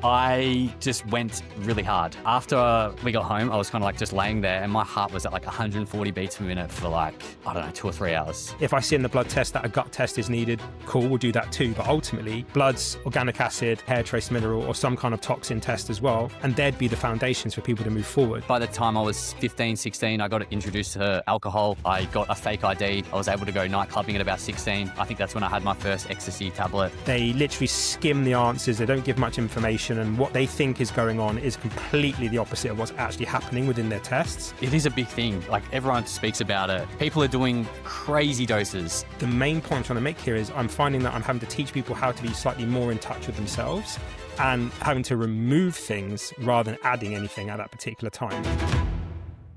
I just went really hard. After we got home, I was kind of like just laying there and my heart was at like 140 beats per minute for like, I don't know, 2 or 3 hours. If I see in the blood test that a gut test is needed, cool, we'll do that too. But ultimately, blood's organic acid, hair trace mineral, or some kind of toxin test as well. And they'd be the foundations for people to move forward. By the time I was 15, 16, I got introduced to alcohol. I got a fake ID. I was able to go night clubbing at about 16. I think that's when I had my first ecstasy tablet. They literally skim the answers. They don't give much information. And what they think is going on is completely the opposite of what's actually happening within their tests. It is a big thing. Like everyone speaks about it. People are doing crazy doses. The main point I'm trying to make here is I'm finding that I'm having to teach people how to be slightly more in touch with themselves and having to remove things rather than adding anything at that particular time.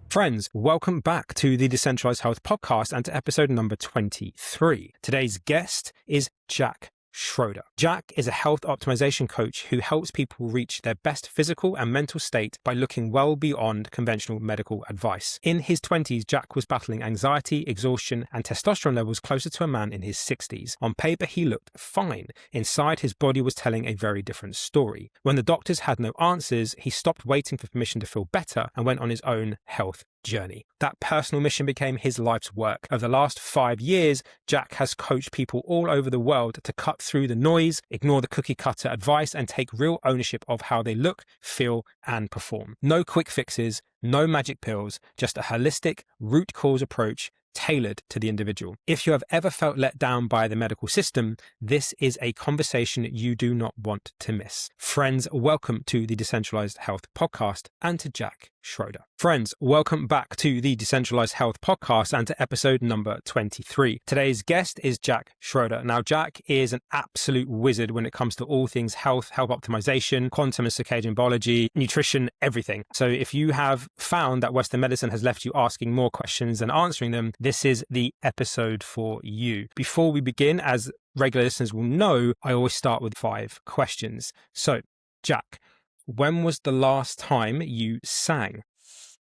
Friends, welcome back to the Decentralized Health podcast and to episode number 23. Today's guest is Jack Schroder. Jack is a health optimization coach who helps people reach their best physical and mental state by looking well beyond conventional medical advice. In his 20s, Jack was battling anxiety, exhaustion, and testosterone levels closer to a man in his 60s. On paper, he looked fine. Inside, his body was telling a very different story. When the doctors had no answers, he stopped waiting for permission to feel better and went on his own health journey. That personal mission became his life's work. Over the last 5 years, Jack has coached people all over the world to cut through the noise, ignore the cookie cutter advice, and take real ownership of how they look, feel, and perform. No quick fixes, no magic pills, just a holistic, root cause approach tailored to the individual. If you have ever felt let down by the medical system, this is a conversation you do not want to miss. Friends, welcome to the Decentralized Health podcast and to Jack Schroder. Friends, welcome back to the Decentralized Health podcast and to episode number 23. Today's guest is Jack Schroder. Now, Jack is an absolute wizard when it comes to all things health, health optimization, quantum and circadian biology, nutrition, everything. So if you have found that Western medicine has left you asking more questions than answering them, this is the episode for you. Before we begin, as regular listeners will know, I always start with 5 questions. So, Jack, when was the last time you sang?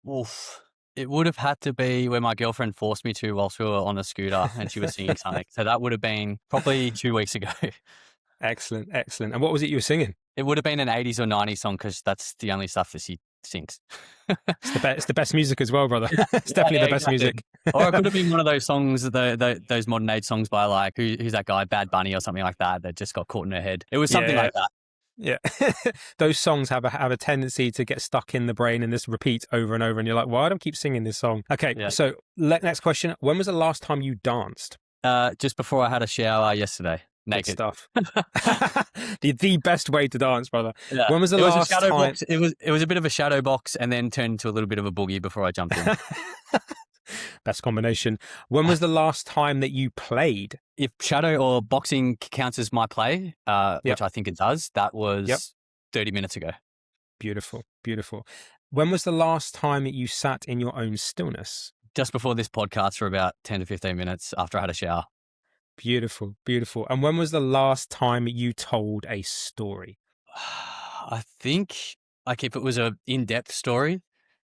Oof. It would have had to be when my girlfriend forced me to whilst we were on a scooter and she was singing something. So that would have been probably 2 weeks ago. Excellent, excellent. And what was it you were singing? It would have been an 80s or 90s song because that's the only stuff that she sings. It's the best music as well, brother. It's definitely the best music. Or it could have been one of those songs, those modern age songs by like, who's that guy, Bad Bunny or something like that just got caught in her head. It was something like that. Yeah. Those songs have a tendency to get stuck in the brain and this repeat over and over. And you're like, why do I keep singing this song? Okay. Yeah. So next question. When was the last time you danced? Just before I had a shower yesterday. Naked. Good stuff. the best way to dance, brother. Yeah. When was the last time? Box. It was a bit of a shadow box and then turned into a little bit of a boogie before I jumped in. Best combination. When was the last time that you played? If shadow or boxing counts as my play, which I think it does, that was 30 minutes ago. Beautiful, beautiful. When was the last time that you sat in your own stillness? Just before this podcast for about 10 to 15 minutes after I had a shower. Beautiful, beautiful. And when was the last time you told a story? I think, like if it was an in-depth story,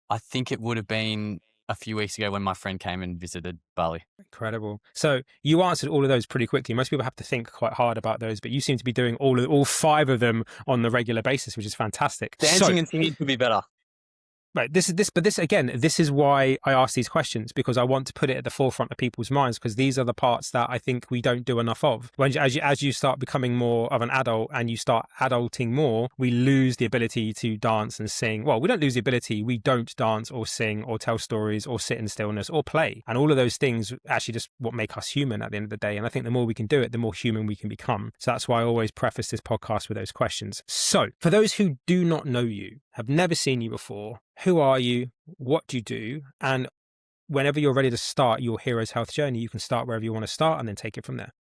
I think it would have been a few weeks ago when my friend came and visited Bali. Incredible. So you answered all of those pretty quickly. Most people have to think quite hard about those, but you seem to be doing all 5 of them on the regular basis, which is fantastic. Dancing and singing could be better. Right. This is why I ask these questions, because I want to put it at the forefront of people's minds, because these are the parts that I think we don't do enough of. As you start becoming more of an adult and you start adulting more, we lose the ability to dance and sing. Well, we don't lose the ability. We don't dance or sing or tell stories or sit in stillness or play. And all of those things actually just what make us human at the end of the day. And I think the more we can do it, the more human we can become. So that's why I always preface this podcast with those questions. So for those who do not know you, have never seen you before, who are you? What do you do? And whenever you're ready to start your hero's health journey, you can start wherever you want to start and then take it from there.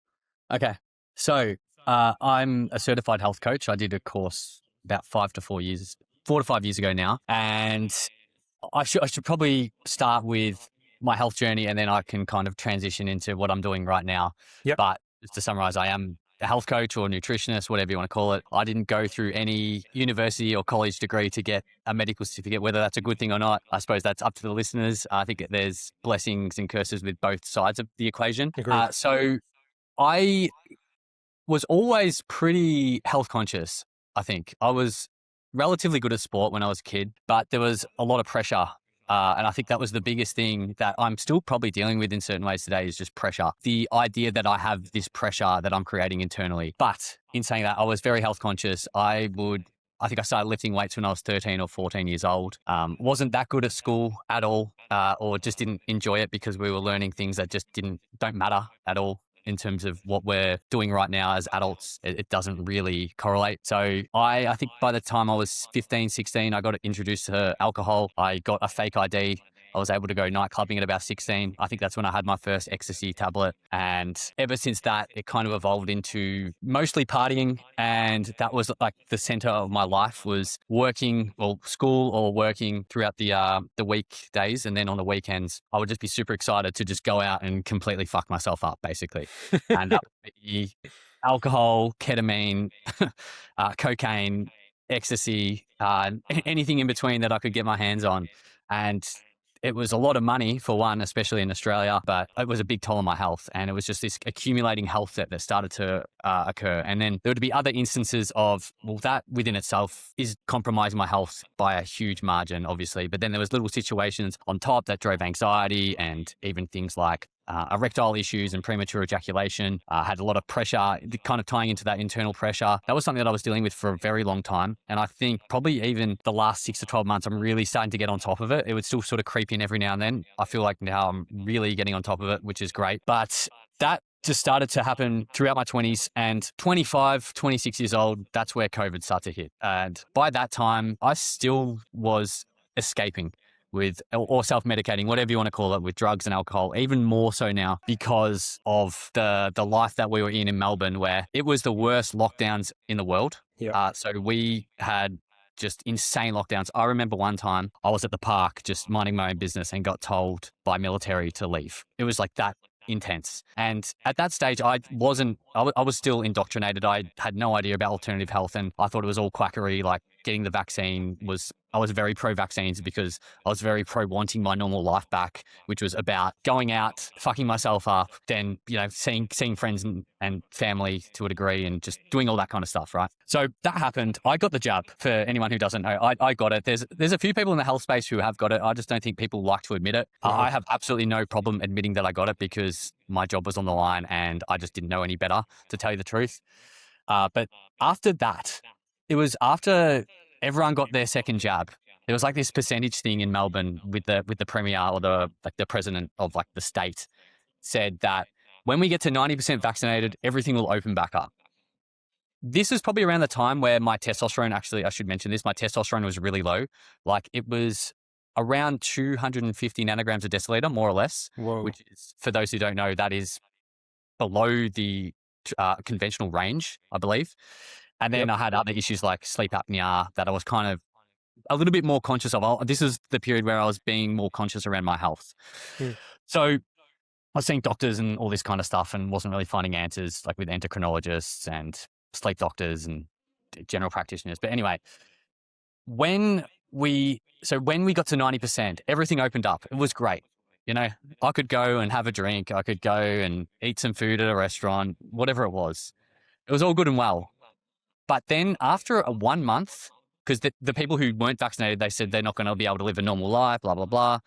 Okay. So I'm a certified health coach. I did a course about 4 to 5 years ago now. And I should probably start with my health journey and then I can kind of transition into what I'm doing right now. Yep. But just to summarize, I am a health coach or nutritionist, whatever you want to call it. I didn't go through any university or college degree to get a medical certificate. Whether that's a good thing or not, I suppose that's up to the listeners. I think there's blessings and curses with both sides of the equation. So I was always pretty health conscious. I think I was relatively good at sport when I was a kid, but there was a lot of pressure. And I think that was the biggest thing that I'm still probably dealing with in certain ways today is just pressure. The idea that I have this pressure that I'm creating internally. But in saying that, I was very health conscious. I think I started lifting weights when I was 13 or 14 years old. Wasn't that good at school at all, or just didn't enjoy it because we were learning things that just don't matter at all. In terms of what we're doing right now as adults, it doesn't really correlate. So I think by the time I was 15, 16, I got introduced to alcohol. I got a fake ID. I was able to go night clubbing at about 16. I think that's when I had my first ecstasy tablet. And ever since that, it kind of evolved into mostly partying. And that was like the center of my life was working, well, school or working throughout the weekdays. And then on the weekends, I would just be super excited to just go out and completely fuck myself up, basically. And that would be alcohol, ketamine, cocaine, ecstasy, anything in between that I could get my hands on. And it was a lot of money for one, especially in Australia, but it was a big toll on my health. And it was just this accumulating health debt that started to occur. And then there would be other instances of, well, that within itself is compromising my health by a huge margin, obviously. But then there was little situations on top that drove anxiety and even things like erectile issues and premature ejaculation. Had a lot of pressure, kind of tying into that internal pressure. That was something that I was dealing with for a very long time. And I think probably even the last 6 to 12 months, I'm really starting to get on top of it. It would still sort of creep in every now and then. I feel like now I'm really getting on top of it, which is great. But that just started to happen throughout my 20s, and 25, 26 years old, that's where COVID started to hit. And by that time, I still was escaping with, or self-medicating, whatever you want to call it, with drugs and alcohol, even more so now because of the life that we were in Melbourne, where it was the worst lockdowns in the world. Yeah. So we had just insane lockdowns. I remember one time I was at the park just minding my own business and got told by military to leave. It was like that intense. And at that stage, I was still indoctrinated. I had no idea about alternative health, and I thought it was all quackery. Like getting the vaccine I was very pro-vaccines because I was very pro-wanting my normal life back, which was about going out, fucking myself up, then, seeing friends and family to a degree and just doing all that kind of stuff, right? So that happened. I got the jab. For anyone who doesn't know, I got it. There's a few people in the health space who have got it. I just don't think people like to admit it. I have absolutely no problem admitting that I got it because my job was on the line and I just didn't know any better, to tell you the truth. But after that, it was after everyone got their second jab. There was like this percentage thing in Melbourne with the premier or the president of like the state said that when we get to 90% vaccinated, everything will open back up. This is probably around the time where my testosterone, actually, I should mention this, my testosterone was really low. Like it was around 250 nanograms a deciliter, more or less. Whoa. Which is, for those who don't know, that is below the conventional range, I believe. And then I had other issues like sleep apnea that I was kind of a little bit more conscious of. This is the period where I was being more conscious around my health. So I was seeing doctors and all this kind of stuff and wasn't really finding answers, like with endocrinologists and sleep doctors and general practitioners. But anyway, when we got to 90%, everything opened up. It was great. I could go and have a drink. I could go and eat some food at a restaurant, whatever it was. It was all good and well. But then after 1 month, because the people who weren't vaccinated, they said they're not going to be able to live a normal life, blah, blah, blah.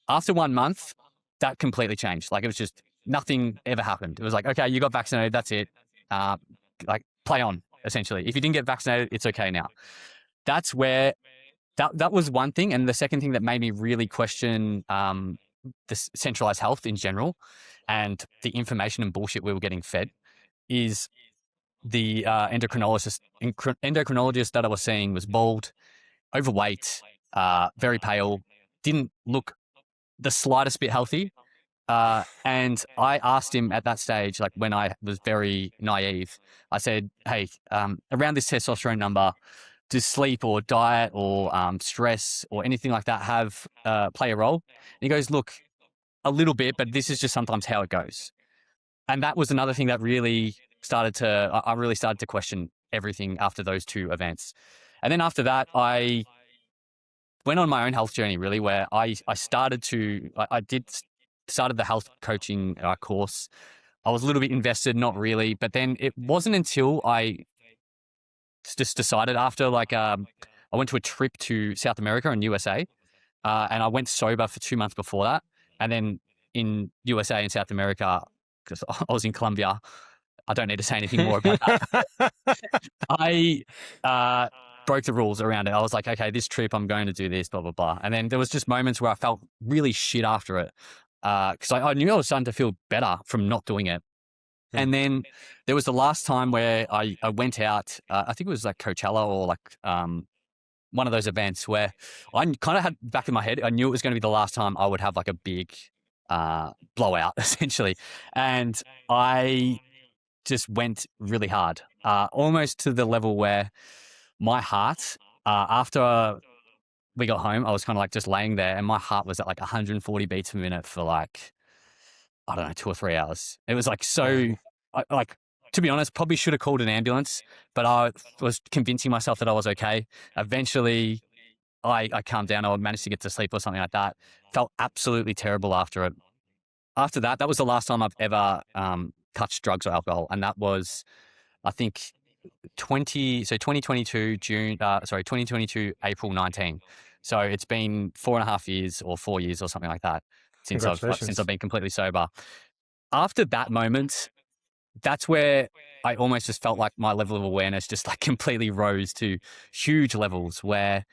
After 1 month, that completely changed. Like it was just nothing ever happened. It was like, okay, you got vaccinated. That's it. Like play on, essentially. If you didn't get vaccinated, it's okay now. That's where that was one thing. And the second thing that made me really question the centralized health in general and the information and bullshit we were getting fed is the endocrinologist that I was seeing was bald, overweight, very pale, didn't look the slightest bit healthy. And I asked him at that stage, like when I was very naive, I said, hey, around this testosterone number, does sleep or diet or stress or anything like that play a role? And he goes, look, a little bit, but this is just sometimes how it goes. And that was another thing that really I really started to question everything after those two events. And then after that, I went on my own health journey, really, where I started the health coaching course. I was a little bit invested, not really, but then it wasn't until I just decided after like I went to a trip to South America and USA, and I went sober for 2 months before that. And then in USA and South America, because I was in Colombia, I don't need to say anything more about that. I broke the rules around it. I was like, okay, this trip, I'm going to do this, blah, blah, blah. And then there was just moments where I felt really shit after it, because I knew I was starting to feel better from not doing it. And then there was the last time where I went out, I think it was like Coachella or like one of those events where I kind of had back in my head, I knew it was going to be the last time I would have like a big blowout, essentially. And I just went really hard, almost to the level where my heart, after we got home, I was kind of like just laying there and my heart was at like 140 beats per minute for like, I don't know, 2 or 3 hours. It was like so, like, to be honest, probably should have called an ambulance, but I was convincing myself that I was okay. Eventually, I calmed down. I managed to get to sleep or something like that. Felt absolutely terrible after it. After that, that was the last time I've ever touched drugs or alcohol. And that was, I think, 2022 2022 April 19. So it's been 4.5 years or 4 years or something like that since I've been completely sober. After that moment, that's where I almost just felt like my level of awareness just like completely rose to huge levels where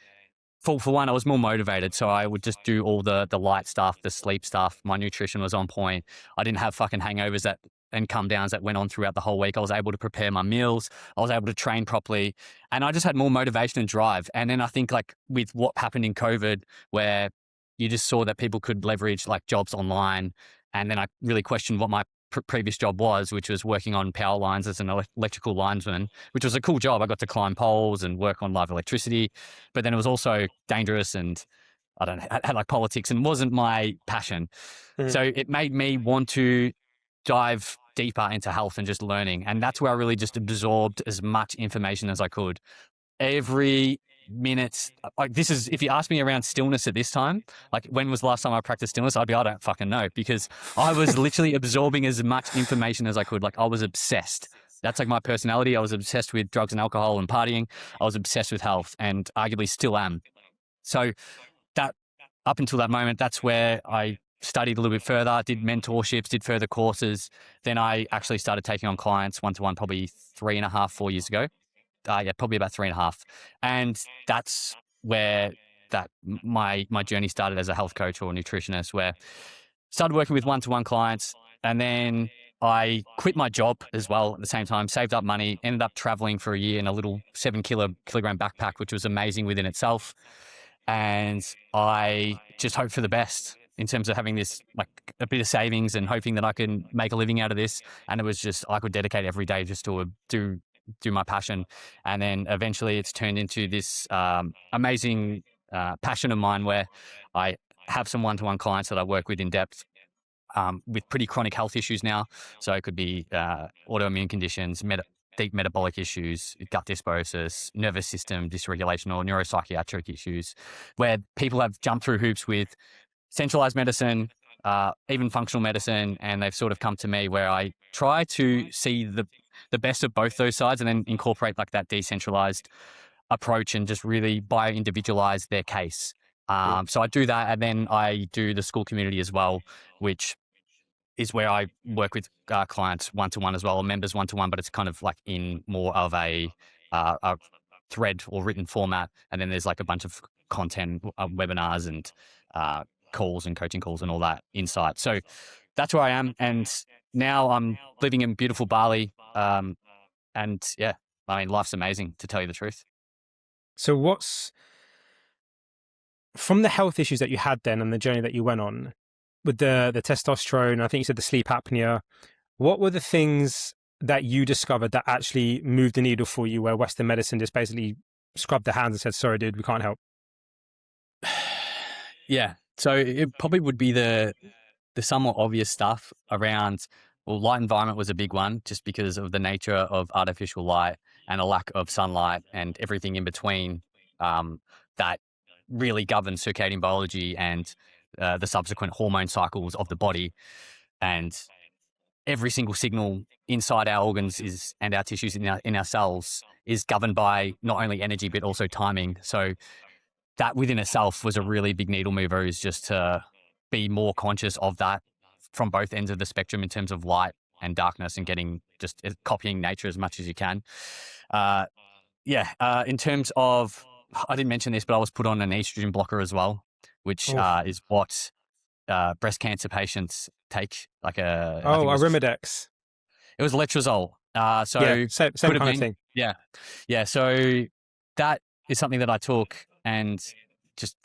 for one, I was more motivated. So I would just do all the light stuff, the sleep stuff. My nutrition was on point. I didn't have fucking hangovers and come downs that went on throughout the whole week. I was able to prepare my meals. I was able to train properly, and I just had more motivation and drive. And then I think like with what happened in COVID, where you just saw that people could leverage like jobs online. And then I really questioned what my previous job was, which was working on power lines as an electrical linesman, which was a cool job. I got to climb poles and work on live electricity, but then it was also dangerous and I don't know, had like politics and wasn't my passion. So it made me want to dive deeper into health and just learning. And that's where I really just absorbed as much information as I could. Every minute, like this is, if you ask me around stillness at this time, like when was the last time I practiced stillness, I'd be, I don't fucking know, because I was literally absorbing as much information as I could. Like I was obsessed. That's like my personality. I was obsessed with drugs and alcohol and partying. I was obsessed with health and arguably still am. So that up until that moment, that's where I studied a little bit further, did mentorships, did further courses. Then I actually started taking on clients one-to-one probably 3.5, 4 years ago. Probably about 3.5. And that's where my journey started as a health coach or nutritionist, where started working with one-to-one clients. And then I quit my job as well at the same time, saved up money, ended up traveling for a year in a little 7-kilogram backpack, which was amazing within itself. And I just hoped for the best in terms of having this, like a bit of savings and hoping that I can make a living out of this. And it was just, I could dedicate every day just to do my passion. And then eventually it's turned into this amazing passion of mine where I have some one-to-one clients that I work with in depth with pretty chronic health issues now. So it could be autoimmune conditions, deep metabolic issues, gut dysbiosis, nervous system dysregulation, or neuropsychiatric issues, where people have jumped through hoops with centralized medicine, even functional medicine, and they've sort of come to me where I try to see the best of both those sides and then incorporate like that decentralized approach and just really bio-individualize their case. So I do that, and then I do the school community as well, which is where I work with clients one-to-one as well, or members one-to-one, but it's kind of like in more of a thread or written format. And then there's like a bunch of content, webinars and calls and coaching calls and all that insight. So that's where I am. And now I'm living in beautiful Bali. And yeah, I mean, life's amazing, to tell you the truth. So what's, from the health issues that you had then and the journey that you went on, with the testosterone, I think you said the sleep apnea, what were the things that you discovered that actually moved the needle for you, where Western medicine just basically scrubbed their hands and said, sorry, dude, we can't help? Yeah. So it probably would be the somewhat obvious stuff around, well, light environment was a big one, just because of the nature of artificial light and a lack of sunlight and everything in between that really governs circadian biology and the subsequent hormone cycles of the body. And every single signal inside our organs and our tissues in our cells is governed by not only energy, but also timing. So that within itself was a really big needle mover, is just to be more conscious of that from both ends of the spectrum in terms of light and darkness, and getting just copying nature as much as you can. In terms of, I didn't mention this, but I was put on an estrogen blocker as well, which is what breast cancer patients take. Like I think a Arimidex. it was letrozole. So same could have kind of been, thing. yeah. So that is something that I took, and just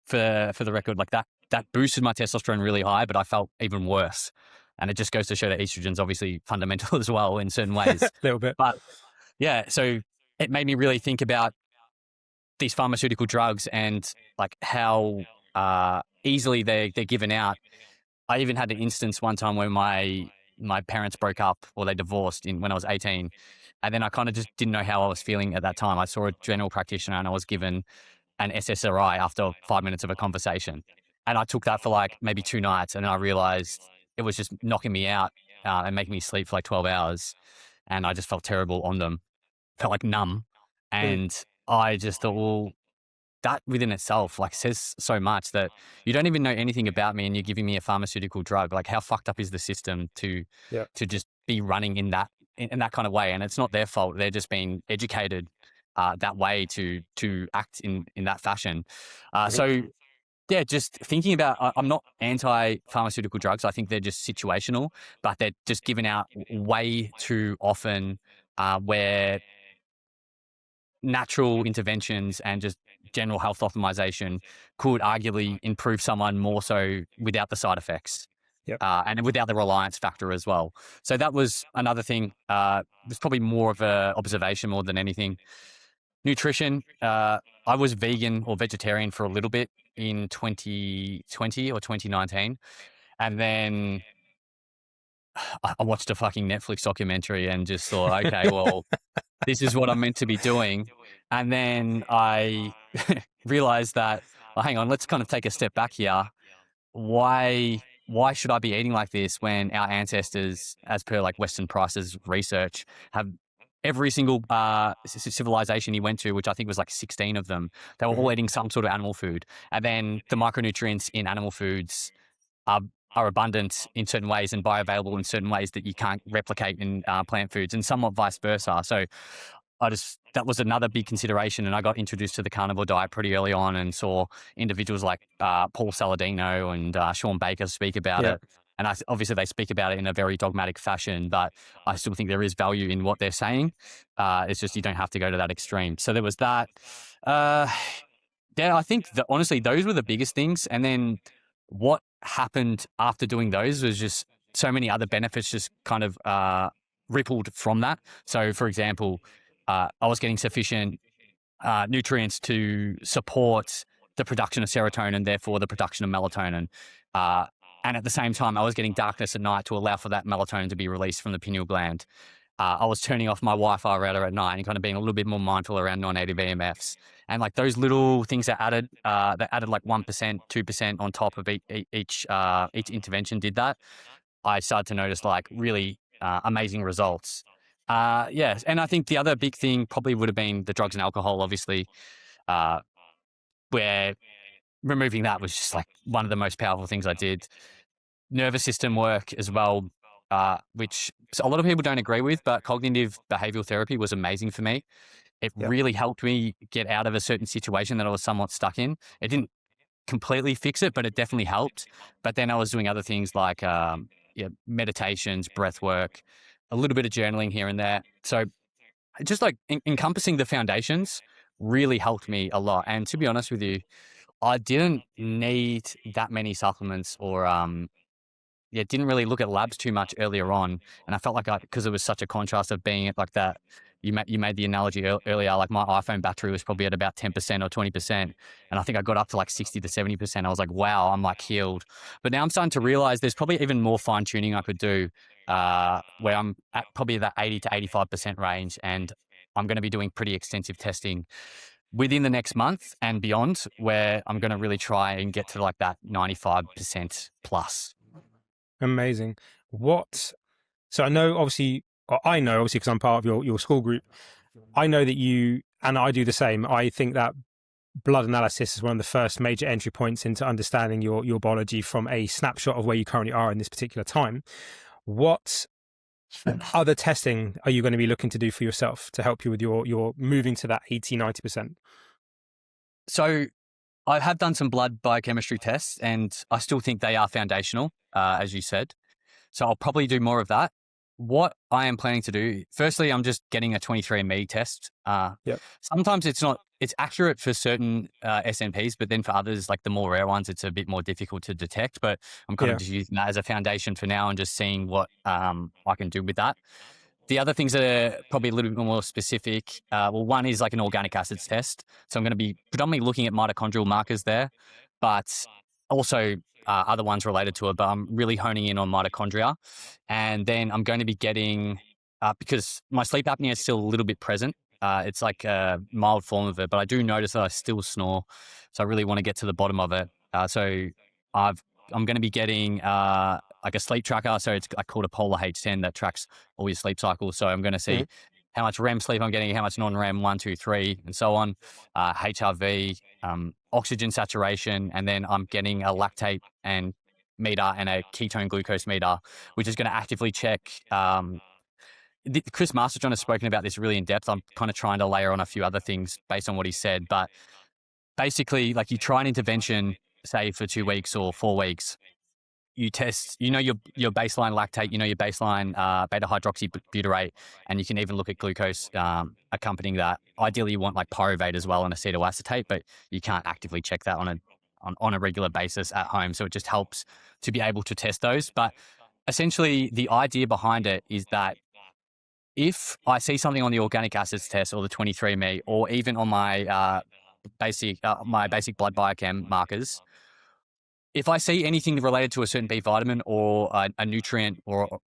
for the record, like that boosted my testosterone really high, but I felt even worse. And it just goes to show that estrogen's obviously fundamental as well in certain ways. A little bit. But yeah, so it made me really think about these pharmaceutical drugs and like how easily they're given out. I even had an instance one time where my parents broke up, or they divorced when I was 18. And then I kind of just didn't know how I was feeling at that time. I saw a general practitioner and I was given an SSRI after 5 minutes of a conversation. And I took that for like maybe 2 nights, and then I realized it was just knocking me out and making me sleep for like 12 hours. And I just felt terrible on them, felt like numb. And I just thought, well, that within itself like says so much, that you don't even know anything about me and you're giving me a pharmaceutical drug. Like, how fucked up is the system to just be running in that kind of way? And it's not their fault. They're just being educated that way to act in that fashion. So yeah, just thinking about, I'm not anti-pharmaceutical drugs. I think they're just situational, but they're just given out way too often, where natural interventions and just general health optimization could arguably improve someone more so without the side effects. And without the reliance factor as well. So that was another thing. It was probably more of a observation more than anything. Nutrition. I was vegan or vegetarian for a little bit in 2020 or 2019. And then I watched a fucking Netflix documentary and just thought, okay, well, this is what I'm meant to be doing. And then I realized that, well, hang on, let's kind of take a step back here. Why should I be eating like this when our ancestors, as per like Weston Price's research, have every single civilization he went to, which I think was like 16 of them, they were all eating some sort of animal food. And then the micronutrients in animal foods are abundant in certain ways and bioavailable in certain ways that you can't replicate in plant foods, and somewhat vice versa. So that was another big consideration. And I got introduced to the carnivore diet pretty early on, and saw individuals like Paul Saladino and Sean Baker speak about it. And obviously they speak about it in a very dogmatic fashion, but I still think there is value in what they're saying. It's just, you don't have to go to that extreme. So there was that. I think that honestly, those were the biggest things. And then what happened after doing those was just so many other benefits just kind of rippled from that. So for example, I was getting sufficient nutrients to support the production of serotonin, and therefore the production of melatonin. And at the same time, I was getting darkness at night to allow for that melatonin to be released from the pineal gland. I was turning off my Wi-Fi router at night and kind of being a little bit more mindful around non-native EMFs. And like those little things that added like 1%, 2% on top of each intervention did that. I started to notice like really amazing results. Yes. And I think the other big thing probably would have been the drugs and alcohol, obviously, where removing that was just like one of the most powerful things I did. Nervous system work as well, which a lot of people don't agree with, but cognitive behavioral therapy was amazing for me. It really helped me get out of a certain situation that I was somewhat stuck in. It didn't completely fix it, but it definitely helped. But then I was doing other things like meditations, breath work, a little bit of journaling here and there. So just like encompassing the foundations really helped me a lot. And to be honest with you, I didn't need that many supplements or didn't really look at labs too much earlier on. And I felt like because it was such a contrast of being like that, you made the analogy earlier, like my iPhone battery was probably at about 10% or 20%. And I think I got up to like 60 to 70%. I was like, wow, I'm like healed. But now I'm starting to realize there's probably even more fine tuning I could do, where I'm at probably that 80 to 85% range. And I'm going to be doing pretty extensive testing within the next month and beyond, where I'm going to really try and get to like that 95% plus. Amazing. So I know obviously because I'm part of your school group, I know that you, and I do the same. I think that blood analysis is one of the first major entry points into understanding your biology from a snapshot of where you currently are in this particular time. What other testing are you going to be looking to do for yourself to help you with your moving to that 80-90%? So I have done some blood biochemistry tests, and I still think they are foundational, as you said. So I'll probably do more of that. What I am planning to do, firstly, I'm just getting a 23andMe test. Yep. Sometimes it's accurate for certain SNPs, but then for others, like the more rare ones, it's a bit more difficult to detect. But I'm kind of just using that as a foundation for now and just seeing what I can do with that. The other things that are probably a little bit more specific, well, one is like an organic acids test. So I'm going to be predominantly looking at mitochondrial markers there, but also other ones related to it. But I'm really honing in on mitochondria. And then I'm going to be getting, because my sleep apnea is still a little bit present. It's like a mild form of it, but I do notice that I still snore. So I really want to get to the bottom of it. So I'm going to be getting like a sleep tracker. So it's like called a Polar H10 that tracks all your sleep cycles. So I'm going to see how much REM sleep I'm getting, how much non-REM, 1, 2, 3, and so on, HRV, oxygen saturation, and then I'm getting a lactate and meter and a ketone glucose meter, which is going to actively check. Chris Masterjohn has spoken about this really in depth. I'm kind of trying to layer on a few other things based on what he said, but basically, like you try an intervention, say for 2 weeks or 4 weeks, you test, your baseline lactate, your baseline beta hydroxybutyrate, and you can even look at glucose accompanying that. Ideally, you want like pyruvate as well and acetoacetate, but you can't actively check that on a regular basis at home. So it just helps to be able to test those. But essentially, the idea behind it is that if I see something on the organic acids test or the 23andMe, or even on my basic blood biochem markers, if I see anything related to a certain B vitamin or a nutrient or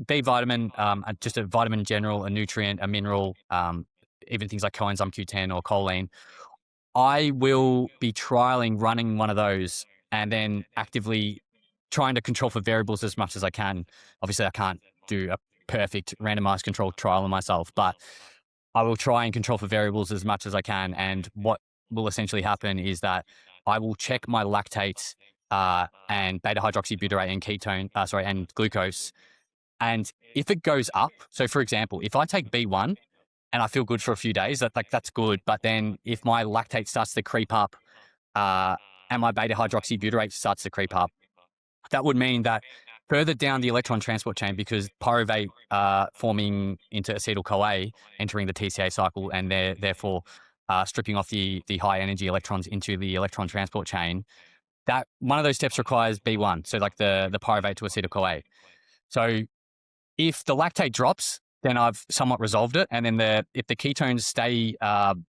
B vitamin, just a vitamin in general, a nutrient, a mineral, even things like coenzyme Q10 or choline, I will be trialing running one of those and then actively trying to control for variables as much as I can. Obviously, I can't do a perfect randomized controlled trial on myself, but I will try and control for variables as much as I can. And what will essentially happen is that I will check my lactate and beta hydroxybutyrate and and glucose. And if it goes up, so for example, if I take B1 and I feel good for a few days, that's good. But then if my lactate starts to creep up and my beta hydroxybutyrate starts to creep up, that would mean that further down the electron transport chain, because pyruvate forming into acetyl-CoA, entering the TCA cycle, and therefore stripping off the high energy electrons into the electron transport chain, that one of those steps requires B1, so like the pyruvate to acetyl-CoA. So if the lactate drops, then I've somewhat resolved it, and then if the ketones stay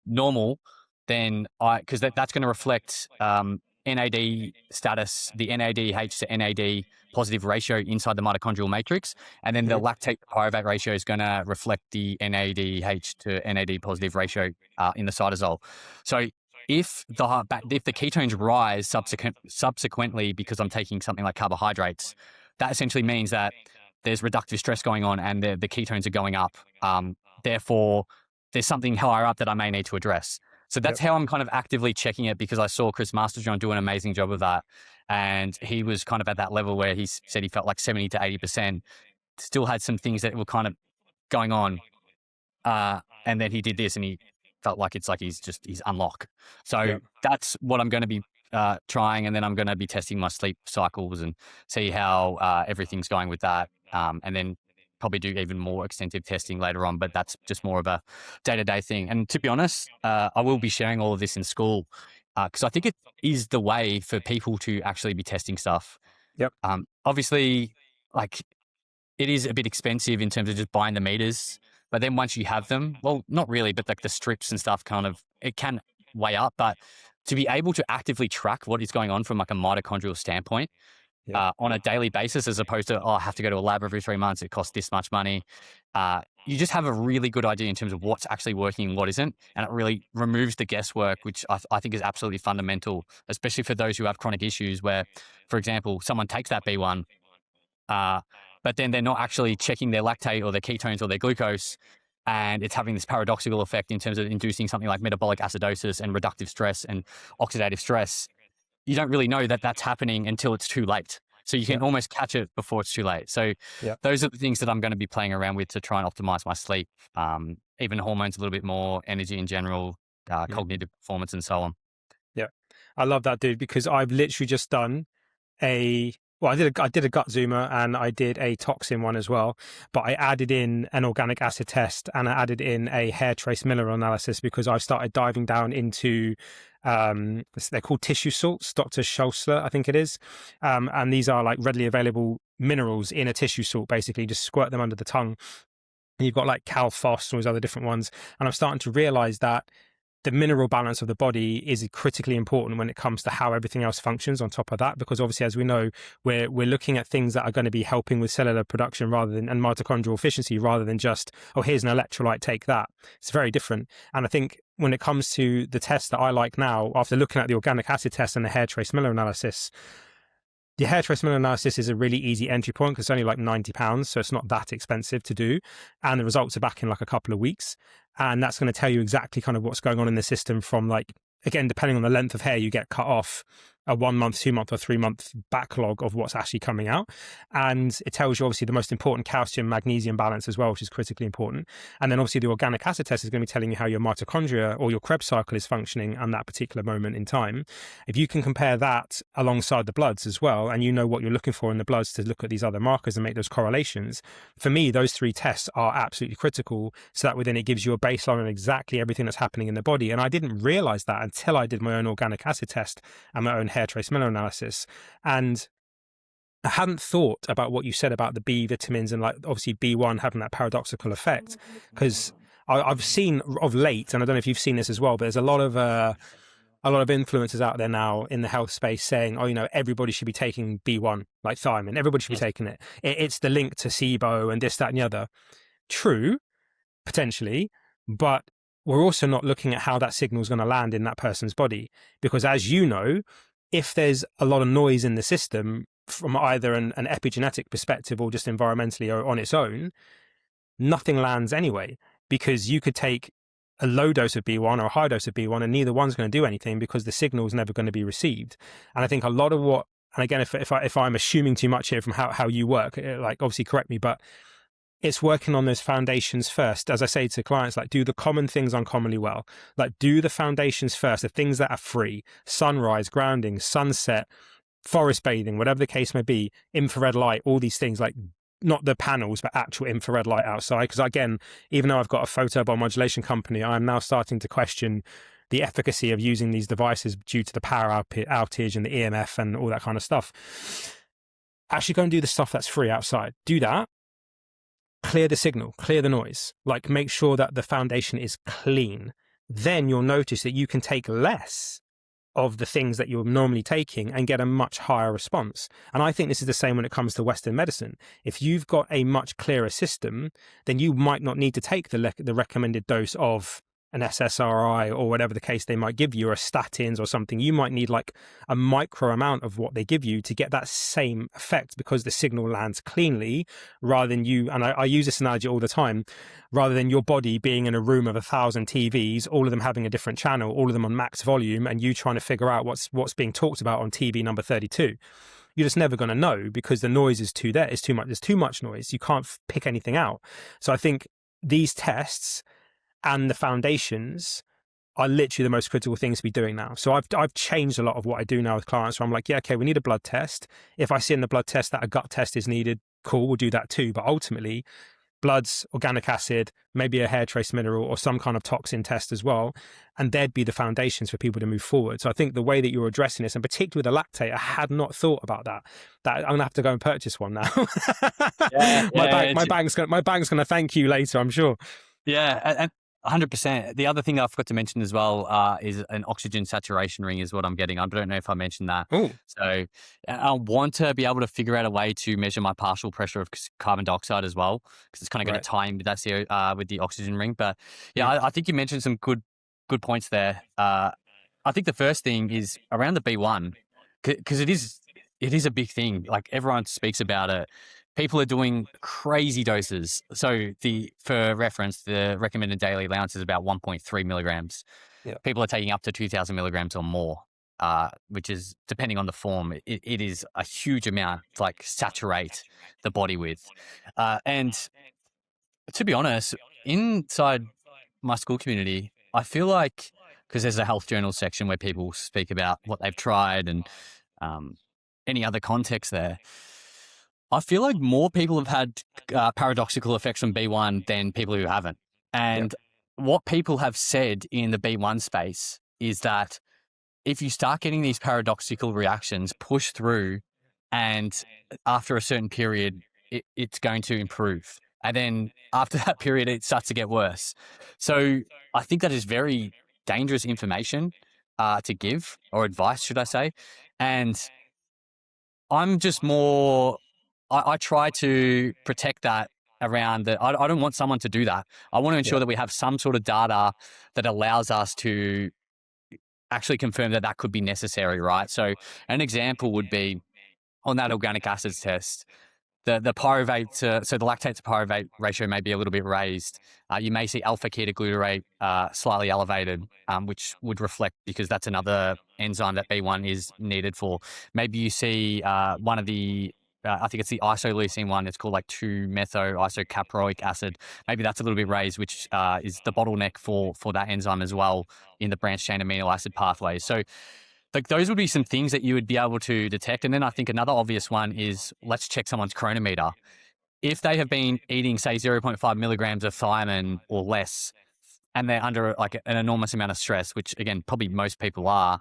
normal, then because that's going to reflect NAD status, the NADH to NAD positive ratio inside the mitochondrial matrix. And then the lactate to pyruvate ratio is going to reflect the NADH to NAD positive ratio in the cytosol. So if the ketones rise subsequently because I'm taking something like carbohydrates, that essentially means that there's reductive stress going on and the ketones are going up. Therefore, there's something higher up that I may need to address. So that's how I'm kind of actively checking it, because I saw Chris Masterjohn do an amazing job of that. And he was kind of at that level where he said he felt like 70 to 80%, still had some things that were kind of going on. And then he did this and he felt like it's like he's unlocked. So that's what I'm going to be trying. And then I'm going to be testing my sleep cycles and see how everything's going with that. And then probably do even more extensive testing later on, but that's just more of a day-to-day thing. And to be honest, I will be sharing all of this in school because I think it is the way for people to actually be testing stuff. Yep. Obviously, like it is a bit expensive in terms of just buying the meters, but then once you have them, well, not really, but like the strips and stuff it can weigh up, but to be able to actively track what is going on from like a mitochondrial standpoint, on a daily basis, as opposed to, I have to go to a lab every 3 months, it costs this much money. You just have a really good idea in terms of what's actually working and what isn't. And it really removes the guesswork, which I think is absolutely fundamental, especially for those who have chronic issues where, for example, someone takes that B1, but then they're not actually checking their lactate or their ketones or their glucose. and it's having this paradoxical effect in terms of inducing something like metabolic acidosis and reductive stress and oxidative stress. You don't really know that that's happening until it's too late. So you Yeah. can almost catch it before it's too late. So Yeah. those are the things that I'm going to be playing around with to try and optimize my sleep, even hormones a little bit more, energy in general, cognitive performance, and so on. Yeah. I love that, dude, because I've literally just done I did a gut zoomer and I did a toxin one as well, but I added in an organic acid test and I added in a hair trace mineral analysis because I've started diving down into they're called tissue salts, Dr. Schulzler, I think it is. And these are like readily available minerals in a tissue salt, basically just squirt them under the tongue. And you've got like Calphos and all those other different ones. And I'm starting to realize that the mineral balance of the body is critically important when it comes to how everything else functions on top of that, because obviously, as we know, we're looking at things that are going to be helping with cellular production and mitochondrial efficiency rather than just, oh, here's an electrolyte, take that. It's very different. And I think when it comes to the test that I like now, after looking at the organic acid test and the hair trace mineral analysis, the hair trace mineral analysis is a really easy entry point because it's only like £90, so it's not that expensive to do. And the results are back in like a couple of weeks. And that's going to tell you exactly kind of what's going on in the system from like, again, depending on the length of hair, you get cut off a 1 month, 2 month or 3 month backlog of what's actually coming out. And it tells you obviously the most important calcium magnesium balance as well, which is critically important. And then obviously the organic acid test is going to be telling you how your mitochondria or your Krebs cycle is functioning at that particular moment in time. If you can compare that alongside the bloods as well, and you know what you're looking for in the bloods to look at these other markers and make those correlations, for me, those 3 tests are absolutely critical, so that within it gives you a baseline on exactly everything that's happening in the body. And I didn't realize that until I did my own organic acid test and my own hair trace mineral analysis. And I hadn't thought about what you said about the B vitamins and like obviously B1 having that paradoxical effect, because I've seen of late, and I don't know if you've seen this as well, but there's a lot of influencers out there now in the health space saying, oh, you know, everybody should be taking B1, like thiamine. Everybody should be taking it. It's the link to SIBO and this, that, and the other. True, potentially, but we're also not looking at how that signal is going to land in that person's body. Because as you know, if there's a lot of noise in the system from either an epigenetic perspective or just environmentally or on its own, nothing lands anyway, because you could take a low dose of B1 or a high dose of B1 and neither one's going to do anything because the signal is never going to be received. And I think a lot of what, and again, if I'm assuming too much here from how you work, like obviously correct me, but it's working on those foundations first. As I say to clients, like do the common things uncommonly well, like do the foundations first, the things that are free: sunrise, grounding, sunset, forest bathing, whatever the case may be, infrared light, all these things, like not the panels, but actual infrared light outside. Because again, even though I've got a photobiomodulation company, I'm now starting to question the efficacy of using these devices due to the power outage and the EMF and all that kind of stuff. Actually go and do the stuff that's free outside. Do that. Clear the signal, clear the noise, like make sure that the foundation is clean. Then you'll notice that you can take less of the things that you're normally taking and get a much higher response. And I think this is the same when it comes to Western medicine. If you've got a much clearer system, then you might not need to take the recommended dose of an SSRI or whatever the case they might give you, or statins or something. You might need like a micro amount of what they give you to get that same effect, because the signal lands cleanly, rather than you, and I use this analogy all the time, rather than your body being in a room of 1,000 TVs, all of them having a different channel, all of them on max volume, and you trying to figure out what's being talked about on TV number 32. You're just never going to know because the noise is too there. It's too much. There's too much noise. You can't pick anything out. So I think these tests and the foundations are literally the most critical things to be doing now. So I've changed a lot of what I do now with clients, where I'm like, yeah, okay, we need a blood test. If I see in the blood test that a gut test is needed, cool, we'll do that too. But ultimately, bloods, organic acid, maybe a hair trace mineral or some kind of toxin test as well. And there'd be the foundations for people to move forward. So I think the way that you're addressing this, and particularly with the lactate, I had not thought about that. That I'm going to have to go and purchase one now. My bank's going to thank you later, I'm sure. Yeah. And 100%. The other thing I forgot to mention as well is an oxygen saturation ring is what I'm getting. I don't know if I mentioned that. Ooh. So I want to be able to figure out a way to measure my partial pressure of carbon dioxide as well, because it's kind of going to tie in with that with the oxygen ring. But yeah, I think you mentioned some good points there. I think the first thing is around the B1, because it is a big thing. Like everyone speaks about it. people are doing crazy doses. So for reference, the recommended daily allowance is about 1.3 milligrams. Yeah. People are taking up to 2,000 milligrams or more, which is, depending on the form, it is a huge amount to like saturate the body with. And to be honest, inside my school community, I feel like, because there's a health journal section where people speak about what they've tried and um, any other context there, I feel like more people have had paradoxical effects from B1 than people who haven't. Yeah. And what people have said in the B1 space is that if you start getting these paradoxical reactions push through, and after a certain period, it's going to improve. And then after that period, it starts to get worse. So I think that is very dangerous information to give, or advice, should I say. And I'm just more, I try to protect that around that. I don't want someone to do that. I want to ensure Yeah. that we have some sort of data that allows us to actually confirm that that could be necessary, right? So an example would be on that organic acids test, the pyruvate, so the lactate to pyruvate ratio may be a little bit raised. You may see alpha ketoglutarate slightly elevated, which would reflect, because that's another enzyme that B1 is needed for. Maybe you see one of the, I think it's the isoleucine one. It's called like 2-metho-isocaproic acid. Maybe that's a little bit raised, which is the bottleneck for that enzyme as well in the branched chain amino acid pathways. So like those would be some things that you would be able to detect. And then I think another obvious one is, let's check someone's chronometer. If they have been eating, say, 0.5 milligrams of thiamine or less, and they're under like an enormous amount of stress, which again, probably most people are,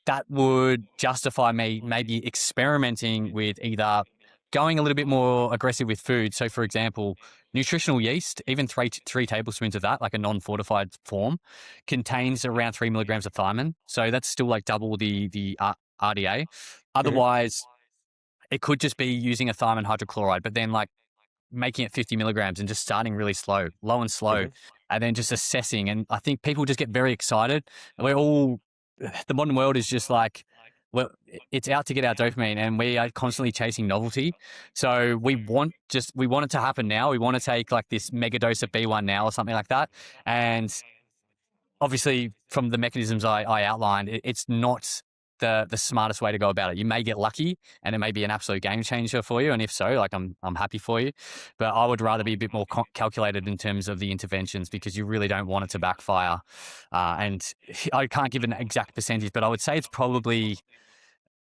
that would justify me maybe experimenting with either going a little bit more aggressive with food. So for example, nutritional yeast, even three tablespoons of that, like a non-fortified form, contains around 3 milligrams of thiamine. So that's still like double the RDA. Hmm. Otherwise, it could just be using a thiamine hydrochloride, but then like making it 50 milligrams and just starting really slow, low and slow, Hmm. and then just assessing. And I think people just get very excited. We're all, the modern world is just like, well, it's out to get our dopamine, and we are constantly chasing novelty. So we want it to happen now. We want to take like this mega dose of B1 now or something like that. And obviously from the mechanisms I outlined, it's not the smartest way to go about it. You may get lucky and it may be an absolute game changer for you. And if so, like I'm happy for you, but I would rather be a bit more calculated in terms of the interventions, because you really don't want it to backfire. And I can't give an exact percentage, but I would say it's probably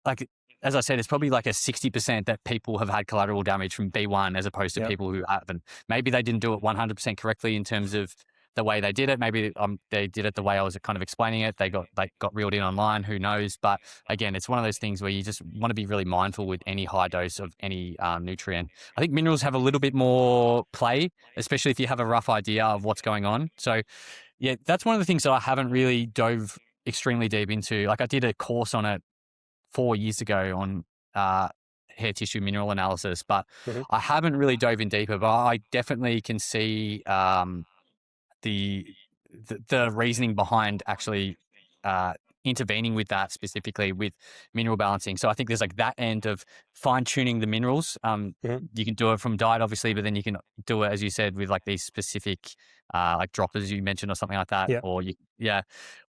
like, as I said, it's probably like a 60% that people have had collateral damage from B1 as opposed to Yeah. people who haven't. Maybe they didn't do it 100% correctly in terms of the way they did it. Maybe they did it the way I was kind of explaining it. They got reeled in online. Who knows? But again, it's one of those things where you just want to be really mindful with any high dose of any nutrient. I think minerals have a little bit more play, especially if you have a rough idea of what's going on. So yeah, that's one of the things that I haven't really dove extremely deep into. Like I did a course on it 4 years ago on hair tissue mineral analysis, but Hmm. I haven't really dove in deeper. But I definitely can see the, the reasoning behind actually intervening with that, specifically with mineral balancing. So I think there's like that end of fine tuning the minerals. Hmm. You can do it from diet, obviously, but then you can do it, as you said, with like these specific like droppers you mentioned or something like that, Yeah. or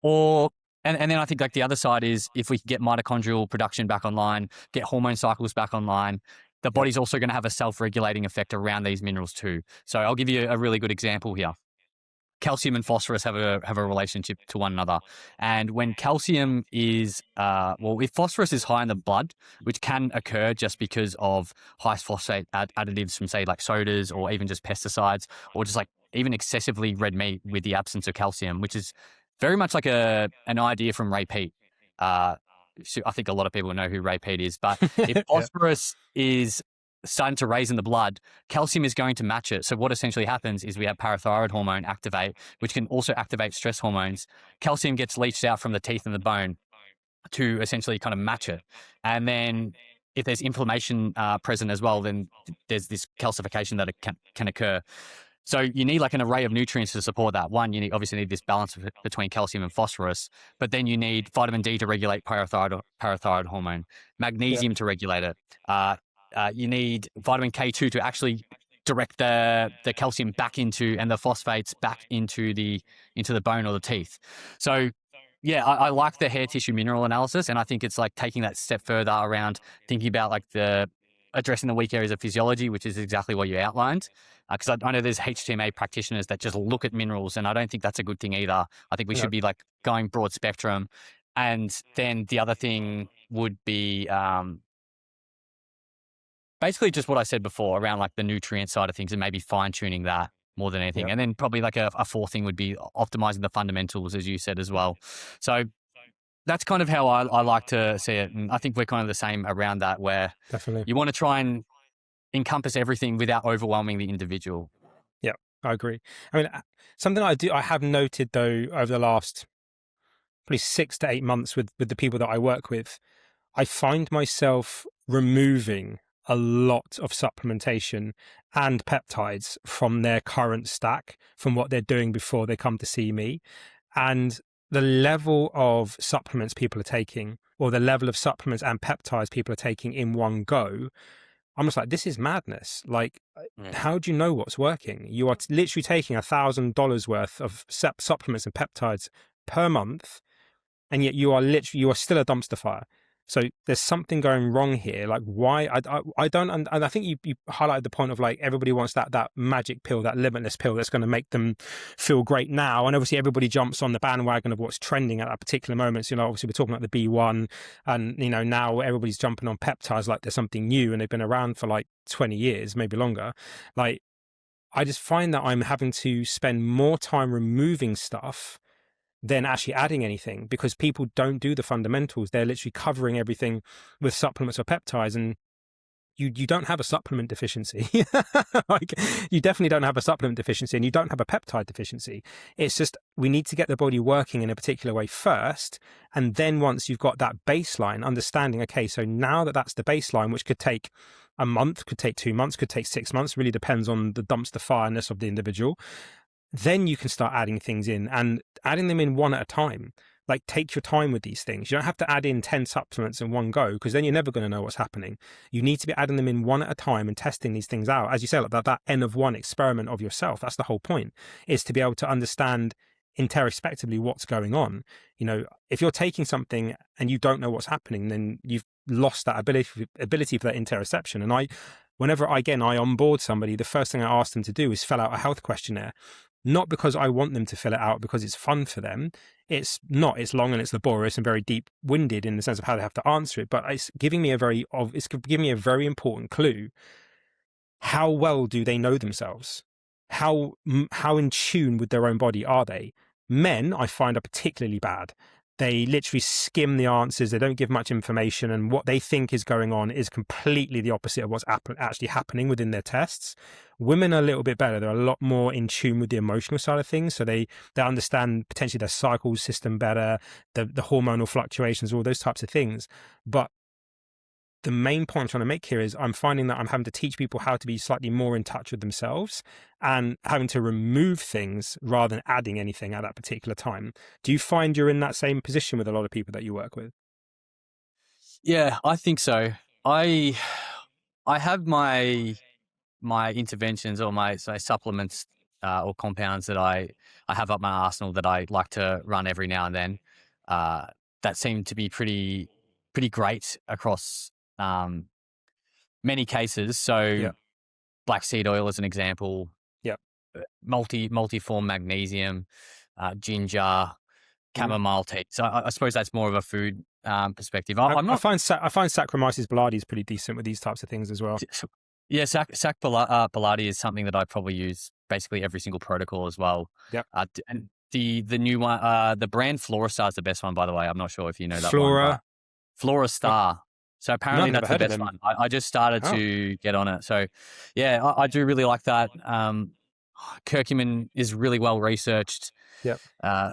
or. And then I think like the other side is, if we can get mitochondrial production back online, get hormone cycles back online, the Yeah. body's also going to have a self-regulating effect around these minerals too. So I'll give you a really good example here. Calcium and phosphorus have a relationship to one another. And when calcium is, if phosphorus is high in the blood, which can occur just because of high phosphate additives from, say, like sodas, or even just pesticides, or just like even excessively red meat with the absence of calcium, which is very much like an idea from Ray Peat. So I think a lot of people know who Ray Peat is, but if Yeah. phosphorus is starting to raise in the blood, calcium is going to match it. So what essentially happens is we have parathyroid hormone activate, which can also activate stress hormones. Calcium gets leached out from the teeth and the bone to essentially kind of match it. And then if there's inflammation present as well, then there's this calcification that it can occur. So you need like an array of nutrients to support that. One, obviously need this balance between calcium and phosphorus, but then you need vitamin D to regulate parathyroid hormone, Yeah. magnesium to regulate it, You need vitamin K2 to actually direct the calcium back into and the phosphates back into the bone or the teeth. So yeah, I like the hair tissue mineral analysis, and I think it's like taking that step further around thinking about like the addressing the weak areas of physiology, which is exactly what you outlined. Because I know there's HTMA practitioners that just look at minerals, and I don't think that's a good thing either. I think we No. should be like going broad spectrum. And then the other thing would be basically just what I said before around like the nutrient side of things and maybe fine tuning that more than anything. Yeah. And then probably like a fourth thing would be optimizing the fundamentals, as you said as well. So that's kind of how I like to see it. And I think we're kind of the same around that, where Definitely. you want to try and encompass everything without overwhelming the individual. Yeah, I agree. I mean, something I have noted though over the last probably 6 to 8 months with the people that I work with, I find myself removing a lot of supplementation and peptides from their current stack, from what they're doing before they come to see me. And the level of supplements people are taking, or the level of supplements and peptides people are taking in one go, I'm just like, this is madness. Like, how do you know what's working? You are literally taking $1,000 worth of supplements and peptides per month, and yet you are still a dumpster fire. So there's something going wrong here. Like, why? I don't, and I think you highlighted the point of like, everybody wants that magic pill, that limitless pill that's going to make them feel great now. And obviously everybody jumps on the bandwagon of what's trending at that particular moment. So, obviously we're talking about the B1, and now everybody's jumping on peptides like there's something new, and they've been around for like 20 years, maybe longer. Like, I just find that I'm having to spend more time removing stuff than actually adding anything, because people don't do the fundamentals. They're literally covering everything with supplements or peptides, and you don't have a supplement deficiency. Like, you definitely don't have a supplement deficiency, and you don't have a peptide deficiency. It's just, we need to get the body working in a particular way first, and then once you've got that baseline understanding, okay, so now that's the baseline, which could take a month, could take 2 months, could take 6 months, really depends on the dumpster fireness of the individual. Then you can start adding things in, and adding them in one at a time. Like, take your time with these things. You don't have to add in 10 supplements in one go, because then you're never going to know what's happening. You need to be adding them in one at a time and testing these things out. As you say, like that N of 1 experiment of yourself. That's the whole point, is to be able to understand interospectively what's going on. If you're taking something and you don't know what's happening, then you've lost that ability for that interoception. And whenever I onboard somebody, the first thing I ask them to do is fill out a health questionnaire. Not because I want them to fill it out, because it's fun for them. It's not. It's long and it's laborious and very deep-winded in the sense of how they have to answer it. But it's giving me a very important clue. How well do they know themselves? How in tune with their own body are they? Men, I find, are particularly bad. They literally skim the answers. They don't give much information, and what they think is going on is completely the opposite of what's actually happening within their tests. Women are a little bit better. They're a lot more in tune with the emotional side of things, so they understand potentially their cycle system better, the hormonal fluctuations, all those types of things. But the main point I'm trying to make here is I'm finding that I'm having to teach people how to be slightly more in touch with themselves, and having to remove things rather than adding anything at that particular time. Do you find you're in that same position with a lot of people that you work with? Yeah, I think so. I have my interventions or my supplements or compounds that I have up my arsenal that I like to run every now and then. That seem to be pretty great across many cases. So Yeah. black seed oil is an example. Yeah. Multiform magnesium, ginger, chamomile tea. So I suppose that's more of a food perspective. I find Saccharomyces boulardii is pretty decent with these types of things as well. Yeah, boulardii is something that I probably use basically every single protocol as well. Yeah. And the new one, the brand Flora Star is the best one, by the way. I'm not sure if you know that Flora. one. Flora Star. So apparently that's the best one. I just started to get on it. So yeah, I do really like that. Curcumin is really well researched. Yeah.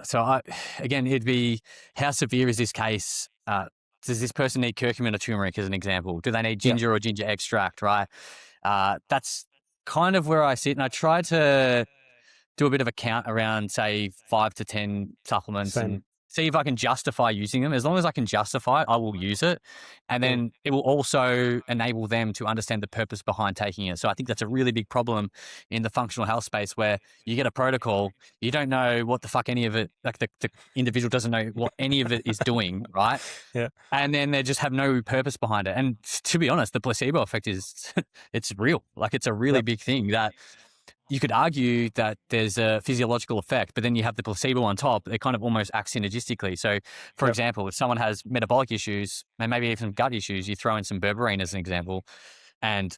So again, it'd be, how severe is this case? Does this person need curcumin or turmeric as an example? Do they need ginger or ginger extract, right? That's kind of where I sit. And I try to do a bit of a count around, say, 5 to 10 supplements. Same. And see if I can justify using them. As long as I can justify it, I will use it. And then it will also enable them to understand the purpose behind taking it. So I think that's a really big problem in the functional health space, where you get a protocol, you don't know what the fuck any of it, like the individual doesn't know what any of it is doing, right? Yeah. And then they just have no purpose behind it. And to be honest, the placebo effect is, it's real. Like, it's a really big thing that you could argue that there's a physiological effect, but then you have the placebo on top. It kind of almost acts synergistically. So, for example, if someone has metabolic issues and maybe even gut issues, you throw in some berberine as an example, and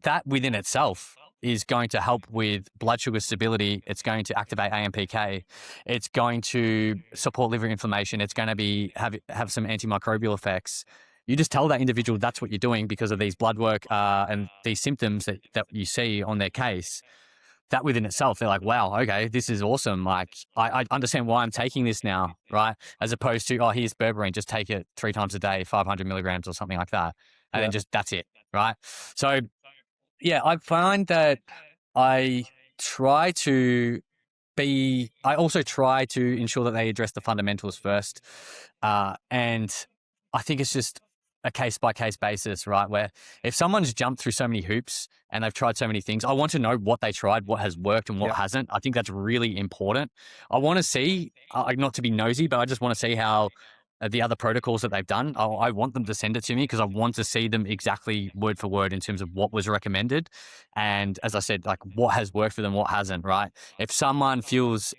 that within itself is going to help with blood sugar stability. It's going to activate AMPK. It's going to support liver inflammation. It's going to have some antimicrobial effects. You just tell that individual that's what you're doing because of these blood work and these symptoms that you see on their case. That within itself, they're like, wow, okay, this is awesome. Like, I understand why I'm taking this now, right? As opposed to, oh, here's berberine, just take it 3 times a day, 500 milligrams or something like that. And then just, that's it, right? So yeah, I find that I also try to ensure that they address the fundamentals first. And I think it's just a case-by-case basis, right? Where if someone's jumped through so many hoops and they've tried so many things, I want to know what they tried, what has worked and what hasn't. I think that's really important. I want to see, not to be nosy, but I just want to see how the other protocols that they've done. I want them to send it to me because I want to see them exactly word for word in terms of what was recommended. And as I said, like, what has worked for them, what hasn't, right? If someone feels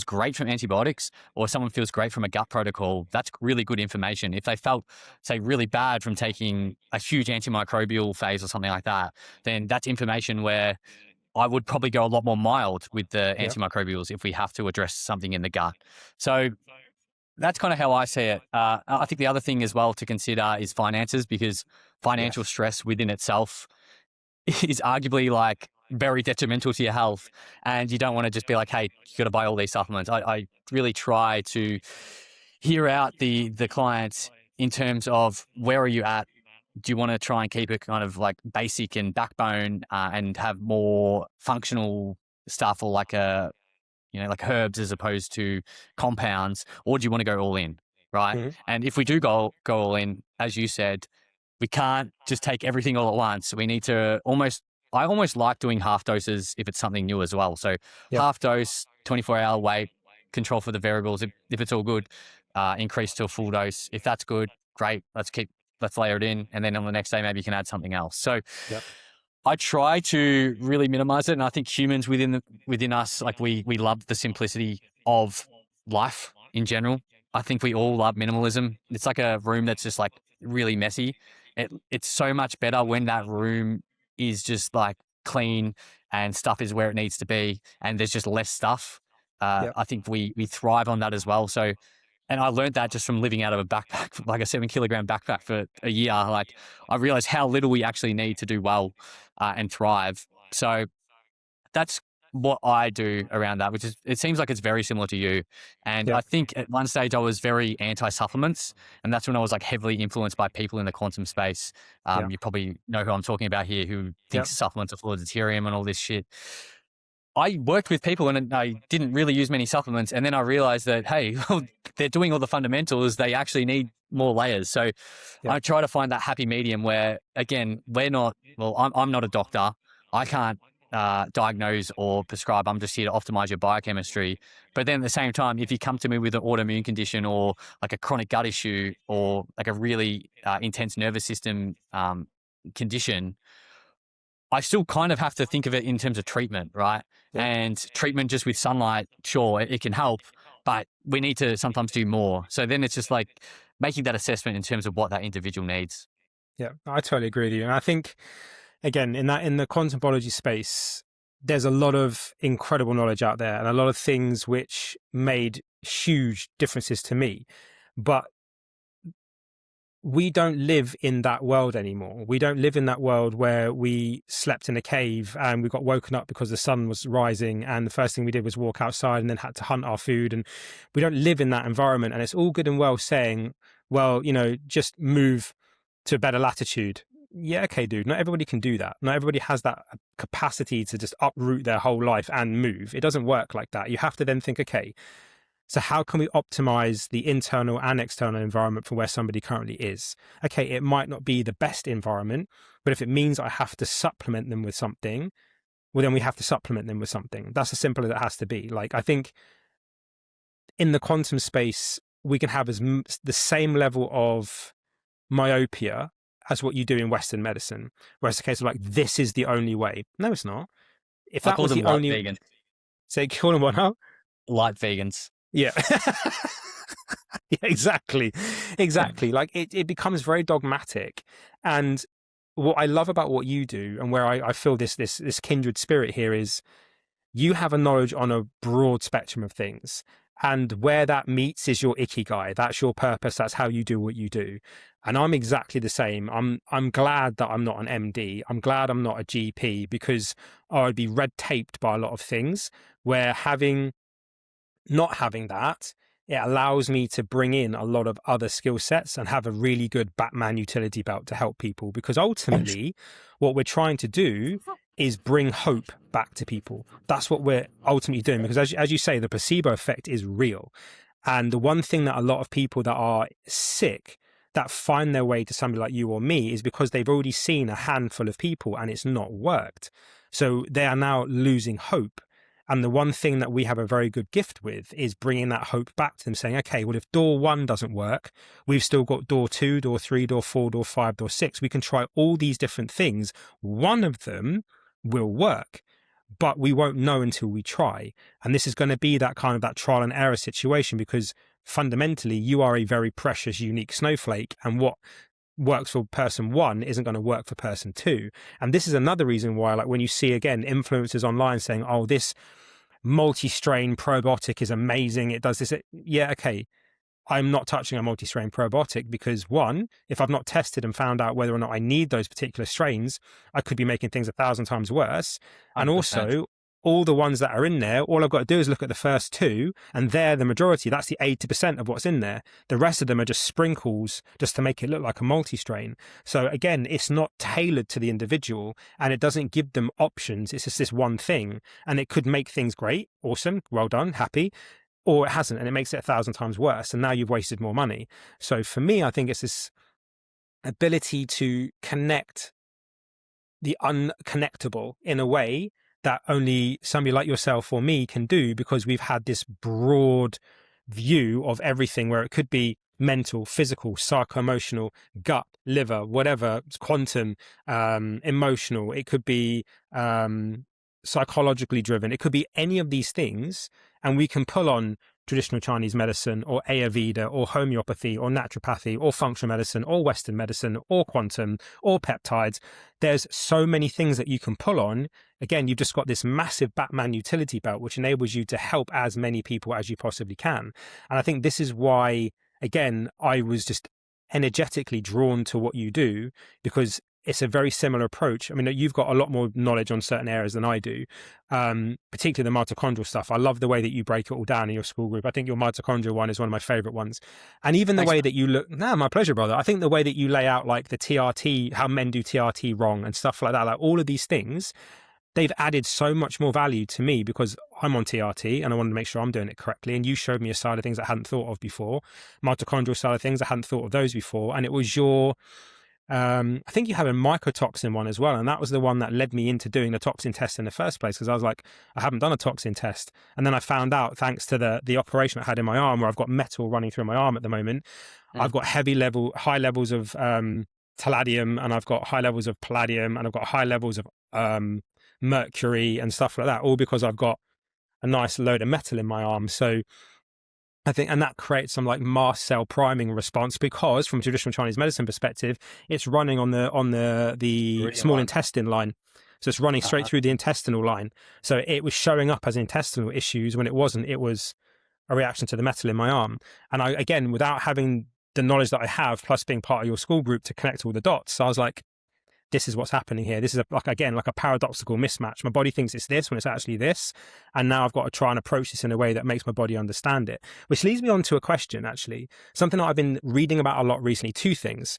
great from antibiotics or someone feels great from a gut protocol, that's really good information. If they felt, say, really bad from taking a huge antimicrobial phase or something like that, then that's information where I would probably go a lot more mild with the antimicrobials if we have to address something in the gut. So that's kind of how I see it. I think the other thing as well to consider is finances, because financial stress within itself is arguably like very detrimental to your health. And you don't want to just be like, hey, you got to buy all these supplements. I really try to hear out the clients in terms of, where are you at? Do you want to try and keep it kind of like basic and backbone and have more functional stuff, or like like herbs as opposed to compounds, or do you want to go all in, right? Mm-hmm. And if we do go all in, as you said, we can't just take everything all at once. We need to I almost like doing half doses if it's something new as well. So half dose, 24-hour wait, control for the variables. If it's all good, increase to a full dose. If that's good, great. Let's layer it in. And then on the next day, maybe you can add something else. So I try to really minimize it. And I think humans within us, like we love the simplicity of life in general. I think we all love minimalism. It's like a room that's just like really messy. It's so much better when that room is just like clean and stuff is where it needs to be and there's just less stuff. I think we thrive on that as well. So, and I learned that just from living out of a backpack, like a 7-kilogram backpack for a year. Like, I realized how little we actually need to do well and thrive. So that's what I do around that, which is, it seems like it's very similar to you. And I think at one stage I was very anti-supplements, and that's when I was like heavily influenced by people in the quantum space. You probably know who I'm talking about here, who thinks supplements are full of deuterium and all this shit. I worked with people and I didn't really use many supplements. And then I realized that, hey, they're doing all the fundamentals. They actually need more layers. So I try to find that happy medium where, again, I'm not a doctor. I can't diagnose or prescribe. I'm just here to optimize your biochemistry. But then at the same time, if you come to me with an autoimmune condition or like a chronic gut issue or like a really intense nervous system condition, I still kind of have to think of it in terms of treatment, right? And treatment just with sunlight, sure, it can help, but we need to sometimes do more. So then it's just like making that assessment in terms of what that individual needs. Yeah, I totally agree with you. And I think, again, in the quantum biology space, there's a lot of incredible knowledge out there and a lot of things which made huge differences to me. But we don't live in that world anymore. We don't live in that world where we slept in a cave and we got woken up because the sun was rising and the first thing we did was walk outside and then had to hunt our food. And we don't live in that environment. And it's all good and well saying, well, just move to a better latitude. Yeah, okay, dude. Not everybody can do that. Not everybody has that capacity to just uproot their whole life and move. It doesn't work like that. You have to then think, okay, So how can we optimize the internal and external environment for where somebody currently is? Okay, it might not be the best environment, but if it means I have to supplement them with something, well, then we have to supplement them with something. That's as simple as it has to be. Like, I think in the quantum space, we can have the same level of myopia as what you do in Western medicine, where it's a case of like, this is the only way. No, it's not. If I that call was them the light only, vegans. say, call them what now? Light vegans. Yeah. Yeah, exactly. Exactly. Like it becomes very dogmatic. And what I love about what you do and where I feel this kindred spirit here is you have a knowledge on a broad spectrum of things. And where that meets is your ikigai. That's your purpose. That's how you do what you do. And I'm exactly the same. I'm glad that I'm not an MD. I'm glad I'm not a GP, because I'd be red taped by a lot of things, where not having that, it allows me to bring in a lot of other skill sets and have a really good Batman utility belt to help people. Because ultimately, what we're trying to do is bring hope back to people. That's what we're ultimately doing. Because as you say, the placebo effect is real. And the one thing that a lot of people that are sick that find their way to somebody like you or me is because they've already seen a handful of people and it's not worked. So they are now losing hope. And the one thing that we have a very good gift with is bringing that hope back to them, saying, okay, well, if door 1 doesn't work, we've still got door 2, door 3, door 4, door 5, door 6. We can try all these different things. One of them will work, but we won't know until we try. And this is going to be that kind of that trial and error situation, because fundamentally you are a very precious, unique snowflake. And what works for person 1 isn't going to work for person 2. And this is another reason why, like, when you see again influencers online saying, oh, this multi-strain probiotic is amazing, it does this, yeah, okay, I'm not touching a multi-strain probiotic, because 1, if I've not tested and found out whether or not I need those particular strains, I could be making things 1,000 times worse. And 100%. also, all the ones that are in there, all I've got to do is look at the first 2, and they're the majority. That's the 80% of what's in there. The rest of them are just sprinkles just to make it look like a multi-strain. So again, it's not tailored to the individual, and it doesn't give them options. It's just this one thing, and it could make things great, awesome, well done, happy, or it hasn't, and it makes it 1,000 times worse, and now you've wasted more money. So for me, I think it's this ability to connect the unconnectable in a way that only somebody like yourself or me can do, because we've had this broad view of everything, where it could be mental, physical, psycho-emotional, gut, liver, whatever, quantum, emotional. It could be psychologically driven. It could be any of these things. And we can pull on traditional Chinese medicine or Ayurveda or homeopathy or naturopathy or functional medicine or Western medicine or quantum or peptides. There's so many things that you can pull on. Again, you've just got this massive Batman utility belt, which enables you to help as many people as you possibly can. And I think this is why, again, I was just energetically drawn to what you do, because it's a very similar approach. I mean, you've got a lot more knowledge on certain areas than I do, particularly the mitochondrial stuff. I love the way that you break it all down in your school group. I think your mitochondrial one is one of my favorite ones. And even the way that you look, no, my pleasure, brother. I think the way that you lay out like the TRT, how men do TRT wrong and stuff like that, like all of these things, they've added so much more value to me, because I'm on TRT and I wanted to make sure I'm doing it correctly. And you showed me a side of things I hadn't thought of before, mitochondrial side of things, I hadn't thought of those before. And it was your, I think you have a mycotoxin one as well. And that was the one that led me into doing the toxin test in the first place, because I was like, I haven't done a toxin test. And then I found out, thanks to the operation I had in my arm, where I've got metal running through my arm at the moment, I've got high levels of palladium, and I've got high levels of palladium, and I've got high levels of mercury and stuff like that, all because I've got a nice load of metal in my arm. So I think, and that creates some like mast cell priming response, because from traditional Chinese medicine perspective, it's running on the small intestine line. So it's running straight through the intestinal line. So it was showing up as intestinal issues when it wasn't. It was a reaction to the metal in my arm. And I, again, without having the knowledge that I have, plus being part of your school group to connect all the dots, I was like, this is what's happening here. This is like a paradoxical mismatch. My body thinks it's this when it's actually this. And now I've got to try and approach this in a way that makes my body understand it. Which leads me on to a question, actually. Something that I've been reading about a lot recently. 2 things.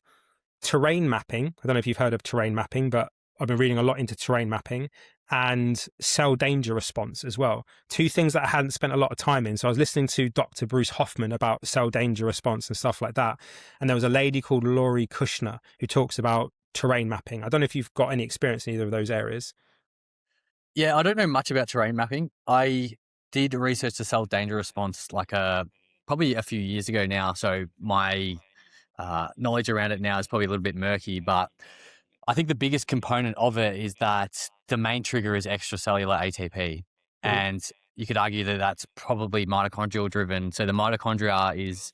Terrain mapping. I don't know if you've heard of terrain mapping, but I've been reading a lot into terrain mapping, and cell danger response as well. Two things that I hadn't spent a lot of time in. So I was listening to Dr. Bruce Hoffman about cell danger response and stuff like that. And there was a lady called Laurie Kushner who talks about terrain mapping. I don't know if you've got any experience in either of those areas. Yeah, I don't know much about terrain mapping. I did research the cell danger response like probably a few years ago now. So my knowledge around it now is probably a little bit murky, but I think the biggest component of it is that the main trigger is extracellular ATP. Mhm. And you could argue that that's probably mitochondrial driven. So the mitochondria is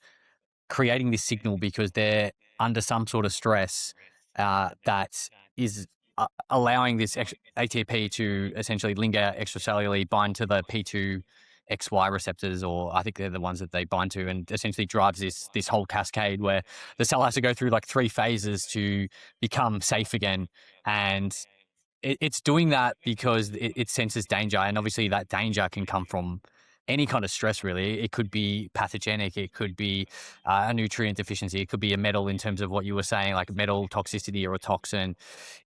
creating this signal because they're under some sort of stress that is allowing this ATP to essentially linger extracellularly, bind to the P2XY receptors, or I think they're the ones that they bind to, and essentially drives this whole cascade where the cell has to go through like 3 phases to become safe again. And it's doing that because it senses danger, and obviously that danger can come from any kind of stress. Really, it could be pathogenic, it could be a nutrient deficiency, it could be a metal in terms of what you were saying, like metal toxicity or a toxin.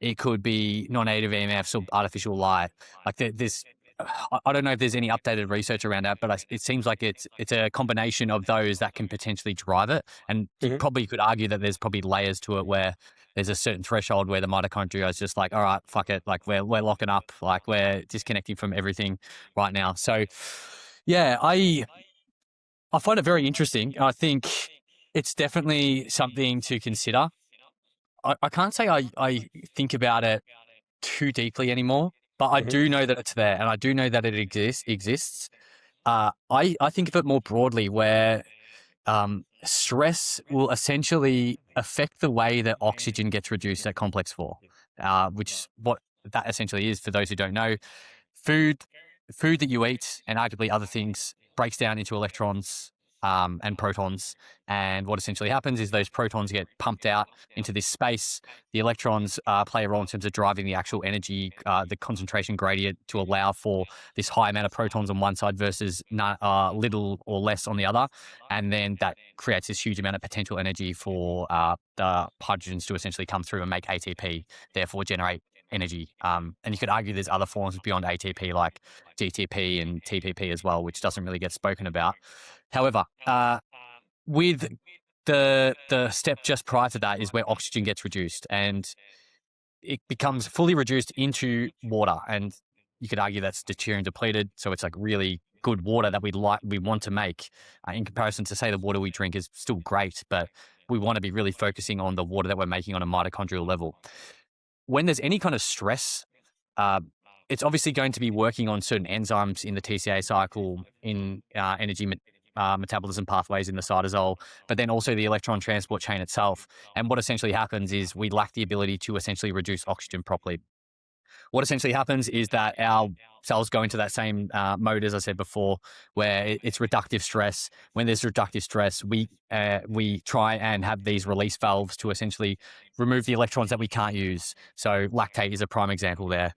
It could be non-native EMFs or artificial light. Like this, I don't know if there's any updated research around that, but it seems like it's a combination of those that can potentially drive it. And you Mhm. probably could argue that there's probably layers to it where there's a certain threshold where the mitochondria is just like, all right, fuck it, like we're locking up, like we're disconnecting from everything right now. So yeah, I find it very interesting. I think it's definitely something to consider. I can't say I think about it too deeply anymore, but I Mhm. do know that it's there, and I do know that it exists. I think of it more broadly, where stress will essentially affect the way that oxygen gets reduced at complex 4, which what that essentially is. For those who don't know, food food that you eat and arguably other things breaks down into electrons and protons. And what essentially happens is those protons get pumped out into this space. The electrons play a role in terms of driving the actual energy, the concentration gradient, to allow for this high amount of protons on one side versus little or less on the other. And then that creates this huge amount of potential energy for the hydrogens to essentially come through and make ATP, therefore generate energy. And you could argue there's other forms beyond ATP like GTP and TPP as well, which doesn't really get spoken about. However, with the step just prior to that is where oxygen gets reduced and it becomes fully reduced into water. And you could argue that's deuterium depleted. So it's like really good water that we want to make, in comparison to, say, the water we drink is still great, but we want to be really focusing on the water that we're making on a mitochondrial level. When there's any kind of stress, uh, it's obviously going to be working on certain enzymes in the TCA cycle, in energy metabolism pathways in the cytosol, but then also the electron transport chain itself. And what essentially happens is we lack the ability to essentially reduce oxygen properly. What essentially happens is that our cells go into that same mode, as I said before, where it's reductive stress. When there's reductive stress, we try and have these release valves to essentially remove the electrons that we can't use. So lactate is a prime example there.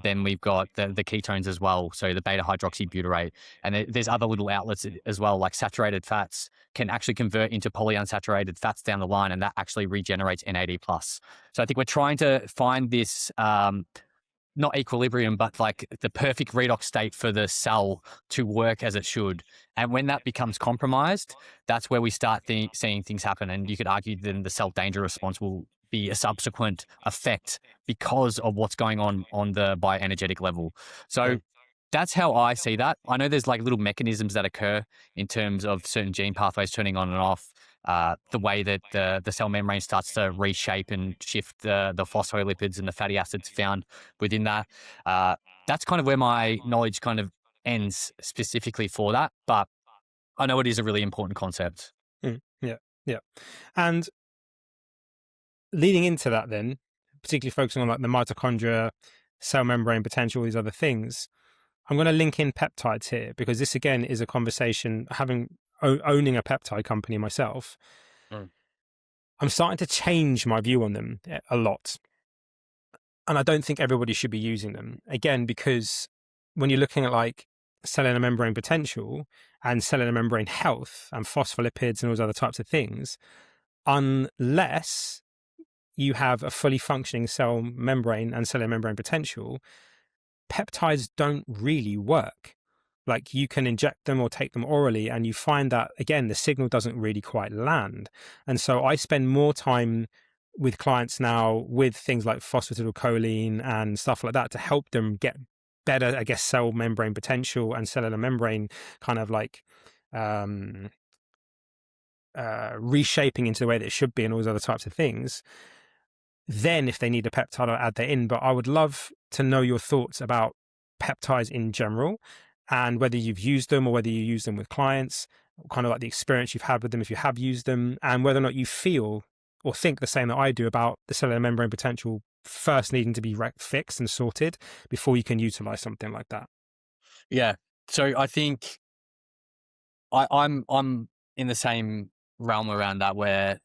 Then we've got the ketones as well, so the beta hydroxybutyrate, and there's other little outlets as well, like saturated fats can actually convert into polyunsaturated fats down the line, and that actually regenerates NAD+. So I think we're trying to find this not equilibrium, but like the perfect redox state for the cell to work as it should. And when that becomes compromised, that's where we start seeing things happen. And you could argue then the cell danger response will be a subsequent effect because of what's going on the bioenergetic level. So Mm. that's how I see that. I know there's like little mechanisms that occur in terms of certain gene pathways turning on and off. The way that the cell membrane starts to reshape and shift the phospholipids and the fatty acids found within that. That's kind of where my knowledge kind of ends specifically for that. But I know it is a really important concept. Yeah, yeah. And leading into that then, particularly focusing on like the mitochondria, cell membrane potential, these other things, I'm going to link in peptides here because this again is a conversation owning a peptide company myself. Mm. I'm starting to change my view on them a lot. And I don't think everybody should be using them. Again, because when you're looking at like cellular membrane potential and cellular membrane health and phospholipids and all those other types of things, unless you have a fully functioning cell membrane and cellular membrane potential, peptides don't really work. Like, you can inject them or take them orally, and you find that, again, the signal doesn't really quite land. And so I spend more time with clients now with things like phosphatidylcholine and stuff like that to help them get better, I guess, cell membrane potential and cellular membrane kind of like reshaping into the way that it should be, and all those other types of things. Then if they need a peptide, I'll add that in. But I would love to know your thoughts about peptides in general, and whether you've used them or whether you use them with clients, kind of like the experience you've had with them if you have used them, and whether or not you feel or think the same that I do about the cellular membrane potential first needing to be fixed and sorted before you can utilize something like that. Yeah. So I think I'm in the same realm around that, where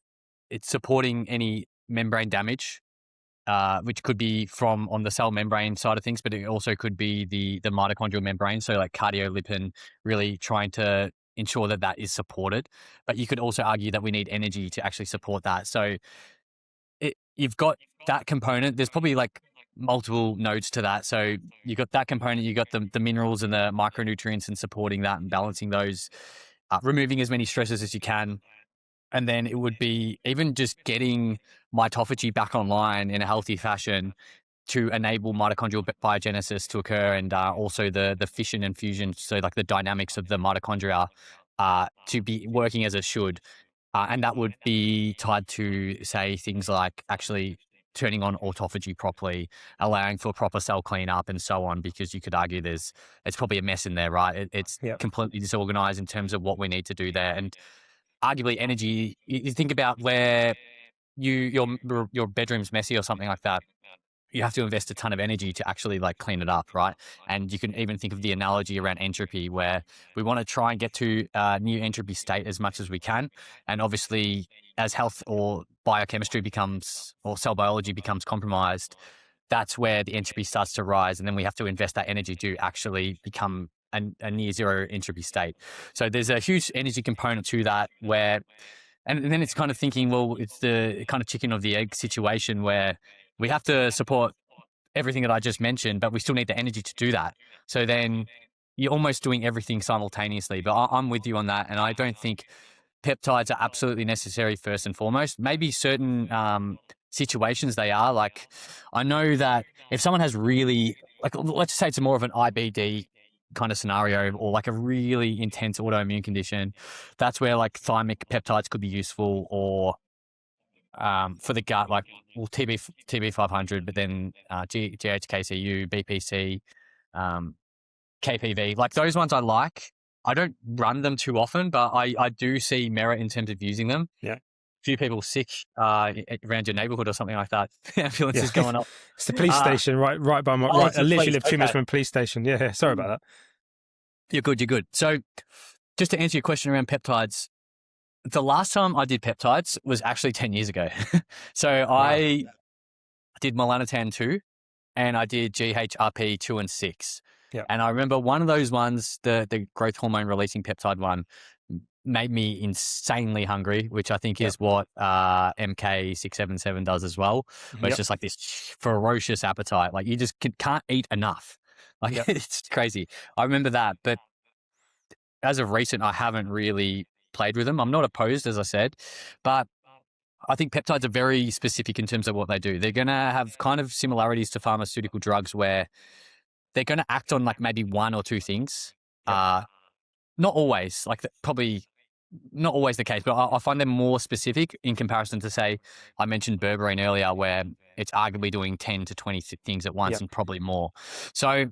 it's supporting any membrane damage, which could be from on the cell membrane side of things, but it also could be the mitochondrial membrane. So like cardiolipin, really trying to ensure that that is supported. But you could also argue that we need energy to actually support that. So you've got that component. There's probably like multiple nodes to that. So you got that component, you got the minerals and the micronutrients and supporting that and balancing those, removing as many stresses as you can. And then it would be even just getting mitophagy back online in a healthy fashion to enable mitochondrial biogenesis to occur, and also the fission and fusion, so like the dynamics of the mitochondria to be working as it should. And that would be tied to, say, things like actually turning on autophagy properly, allowing for proper cell cleanup and so on, because you could argue it's probably a mess in there, right? It's Yep. completely disorganized in terms of what we need to do there. And arguably energy, you think about where your bedroom's messy or something like that, you have to invest a ton of energy to actually like clean it up, right? And you can even think of the analogy around entropy, where we want to try and get to a new entropy state as much as we can. And obviously, as health or biochemistry becomes, or cell biology becomes compromised, that's where the entropy starts to rise. And then we have to invest that energy to actually become a near zero entropy state. So there's a huge energy component to that, where, and then it's kind of thinking, well, it's the kind of chicken of the egg situation, where we have to support everything that I just mentioned, but we still need the energy to do that. So then you're almost doing everything simultaneously. But I'm with you on that. And I don't think peptides are absolutely necessary first and foremost. Maybe certain situations they are. Like, I know that if someone has really, like, let's say it's more of an IBD kind of scenario, or like a really intense autoimmune condition, that's where like thymic peptides could be useful, or for the gut, like, well, TB 500, but then GHKCU, BPC, KPV, like those ones I like. I don't run them too often, but I do see merit in terms of using them. Yeah. Few people sick around your neighborhood or something like that. Ambulance is going up. It's the police station right by my, I literally live 2 minutes from a police station. Yeah. Sorry about that. You're good. So just to answer your question around peptides, the last time I did peptides was actually 10 years ago. So I did melanotan 2 and I did GHRP 2 and 6. Yeah. And I remember one of those ones, the growth hormone releasing peptide one, made me insanely hungry, which I think is what MK677 does as well. But it's just like this ferocious appetite. Like, you just can't eat enough. Like, it's crazy. I remember that. But as of recent, I haven't really played with them. I'm not opposed, as I said, but I think peptides are very specific in terms of what they do. They're going to have kind of similarities to pharmaceutical drugs, where they're going to act on like maybe one or two things. Not always, like probably not always the case, but I find them more specific in comparison to, say, I mentioned berberine earlier, where it's arguably doing 10 to 20 things at once and probably more. So,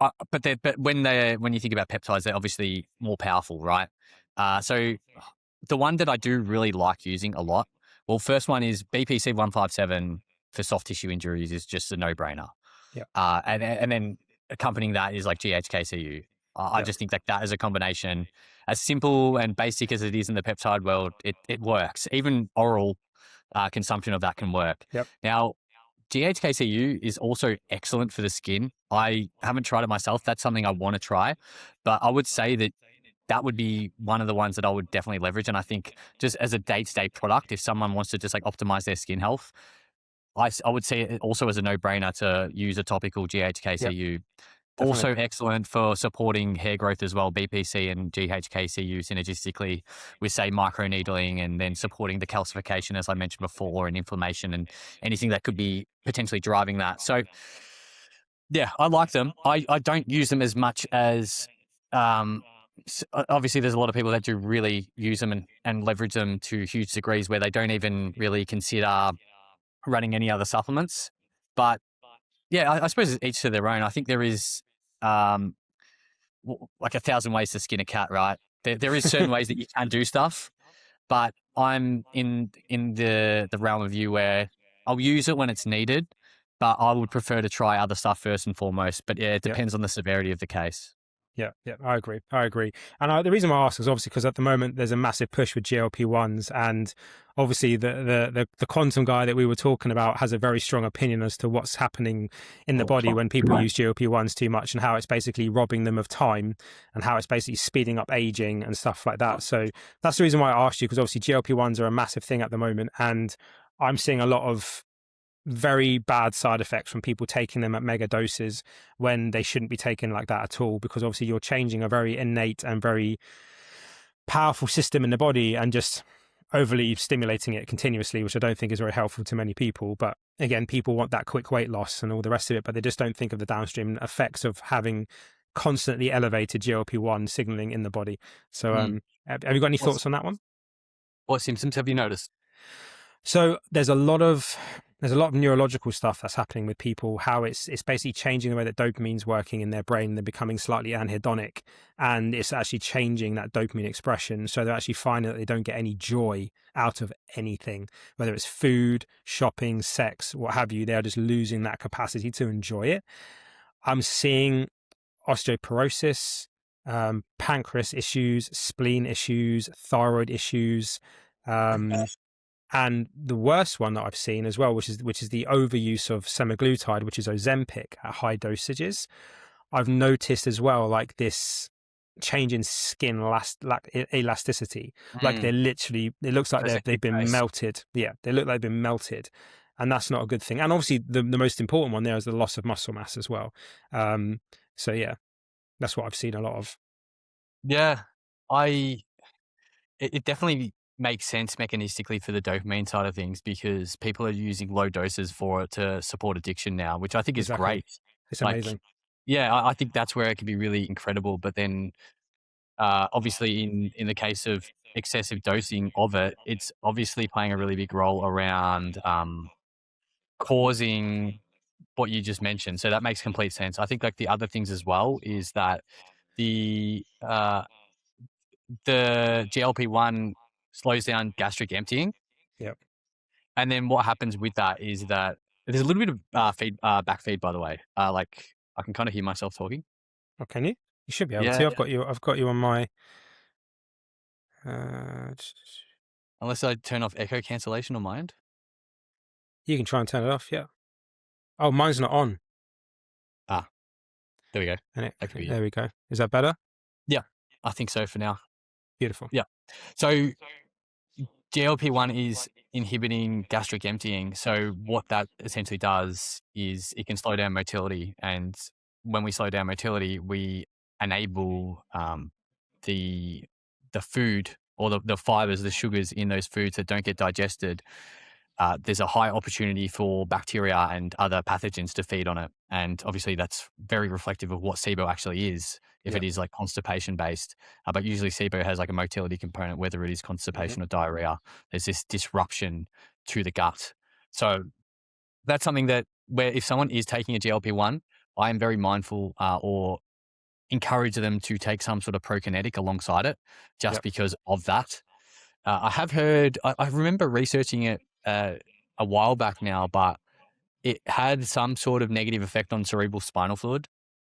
but when you think about peptides, they're obviously more powerful, right? So the one that I do really like using a lot, well, first one is BPC 157 for soft tissue injuries, is just a no-brainer. And then accompanying that is like GHKCU. I just think that as a combination, as simple and basic as it is in the peptide world, it works. Even oral consumption of that can work. Now, GHKCU is also excellent for the skin. I haven't tried it myself. That's something I want to try. But I would say that would be one of the ones that I would definitely leverage. And I think just as a day-to-day product, if someone wants to just like optimize their skin health, I would see it also as a no-brainer to use a topical Yep, GHKCU. definitely. Also excellent for supporting hair growth as well, BPC and GHKCU synergistically with, say, microneedling, and then supporting the calcification, as I mentioned before, and inflammation and anything that could be potentially driving that. So, yeah, I like them. I don't use them as much as, um, obviously, there's a lot of people that do really use them and leverage them to huge degrees where they don't even really consider running any other supplements. But yeah, I suppose it's each to their own. I think there is, um, like 1,000 ways to skin a cat, right? There is certain ways that you can do stuff, but I'm in the realm of you where I'll use it when it's needed, but I would prefer to try other stuff first and foremost. But yeah, it Yep. depends on the severity of the case. Yeah, yeah, I agree. I agree. And the reason why I ask is obviously because at the moment there's a massive push with GLP-1s, and obviously the quantum guy that we were talking about has a very strong opinion as to what's happening in the body when people use GLP-1s too much, and how it's basically robbing them of time, and how it's basically speeding up aging and stuff like that. So that's the reason why I asked you, because obviously GLP-1s are a massive thing at the moment, and I'm seeing a lot of very bad side effects from people taking them at mega doses when they shouldn't be taken like that at all, because obviously you're changing a very innate and very powerful system in the body and just overly stimulating it continuously, which I don't think is very helpful to many people. But again, people want that quick weight loss and all the rest of it, but they just don't think of the downstream effects of having constantly elevated GLP-1 signaling in the body. So Mm. have you got any What's, thoughts on that one? what symptoms have you noticed? So there's a lot of neurological stuff that's happening with people, how it's basically changing the way that dopamine's working in their brain. They're becoming slightly anhedonic, and it's actually changing that dopamine expression. So they're actually finding that they don't get any joy out of anything, whether it's food, shopping, sex, what have you. They're just losing that capacity to enjoy it. I'm seeing osteoporosis, pancreas issues, spleen issues, thyroid issues. And the worst one that I've seen as well, which is the overuse of semaglutide, which is Ozempic at high dosages. I've noticed as well, like this change in skin elasticity. Like they're Mm. literally, it looks like That's a they've huge been case. melted. Yeah, they look like they've been melted. And that's not a good thing. And obviously the most important one there is the loss of muscle mass as well. So yeah, that's what I've seen a lot of. Yeah, I it definitely makes sense mechanistically for the dopamine side of things, because people are using low doses for it to support addiction now, which I think is Exactly. great. It's Like, amazing. yeah, I think that's where it can be really incredible. But then, obviously, in the case of excessive dosing of it, it's obviously playing a really big role around causing what you just mentioned. So that makes complete sense. I think like the other things as well is that the uh, the GLP-1 slows down gastric emptying. Yep. And then what happens with that is that there's a little bit of back feed, by the way. Like I can kind of hear myself talking. Oh, can you? You should be able Yeah, to. yeah. I've got you on my Unless I turn off echo cancellation on my end. you can try and turn it off, yeah. Oh, mine's not on. Ah, there we go. And That could be it. there we go. Is that better? Yeah, I think so for now. Beautiful. Yeah. So GLP-1 is inhibiting gastric emptying. So what that essentially does is it can slow down motility, and when we slow down motility, we enable the the food, or the fibers, the sugars in those foods that don't get digested. There's a high opportunity for bacteria and other pathogens to feed on it, and obviously that's very reflective of what SIBO actually is. If it Yep. is like constipation based, but usually SIBO has like a motility component, whether it is Mhm. constipation or diarrhea. There's this disruption to the gut. So that's something that, where if someone is taking a GLP-1, I am very mindful, or encourage them to take some sort of prokinetic alongside it, just Yep. because of that. I have heard, I remember researching it a while back now, but it had some sort of negative effect on cerebral spinal fluid.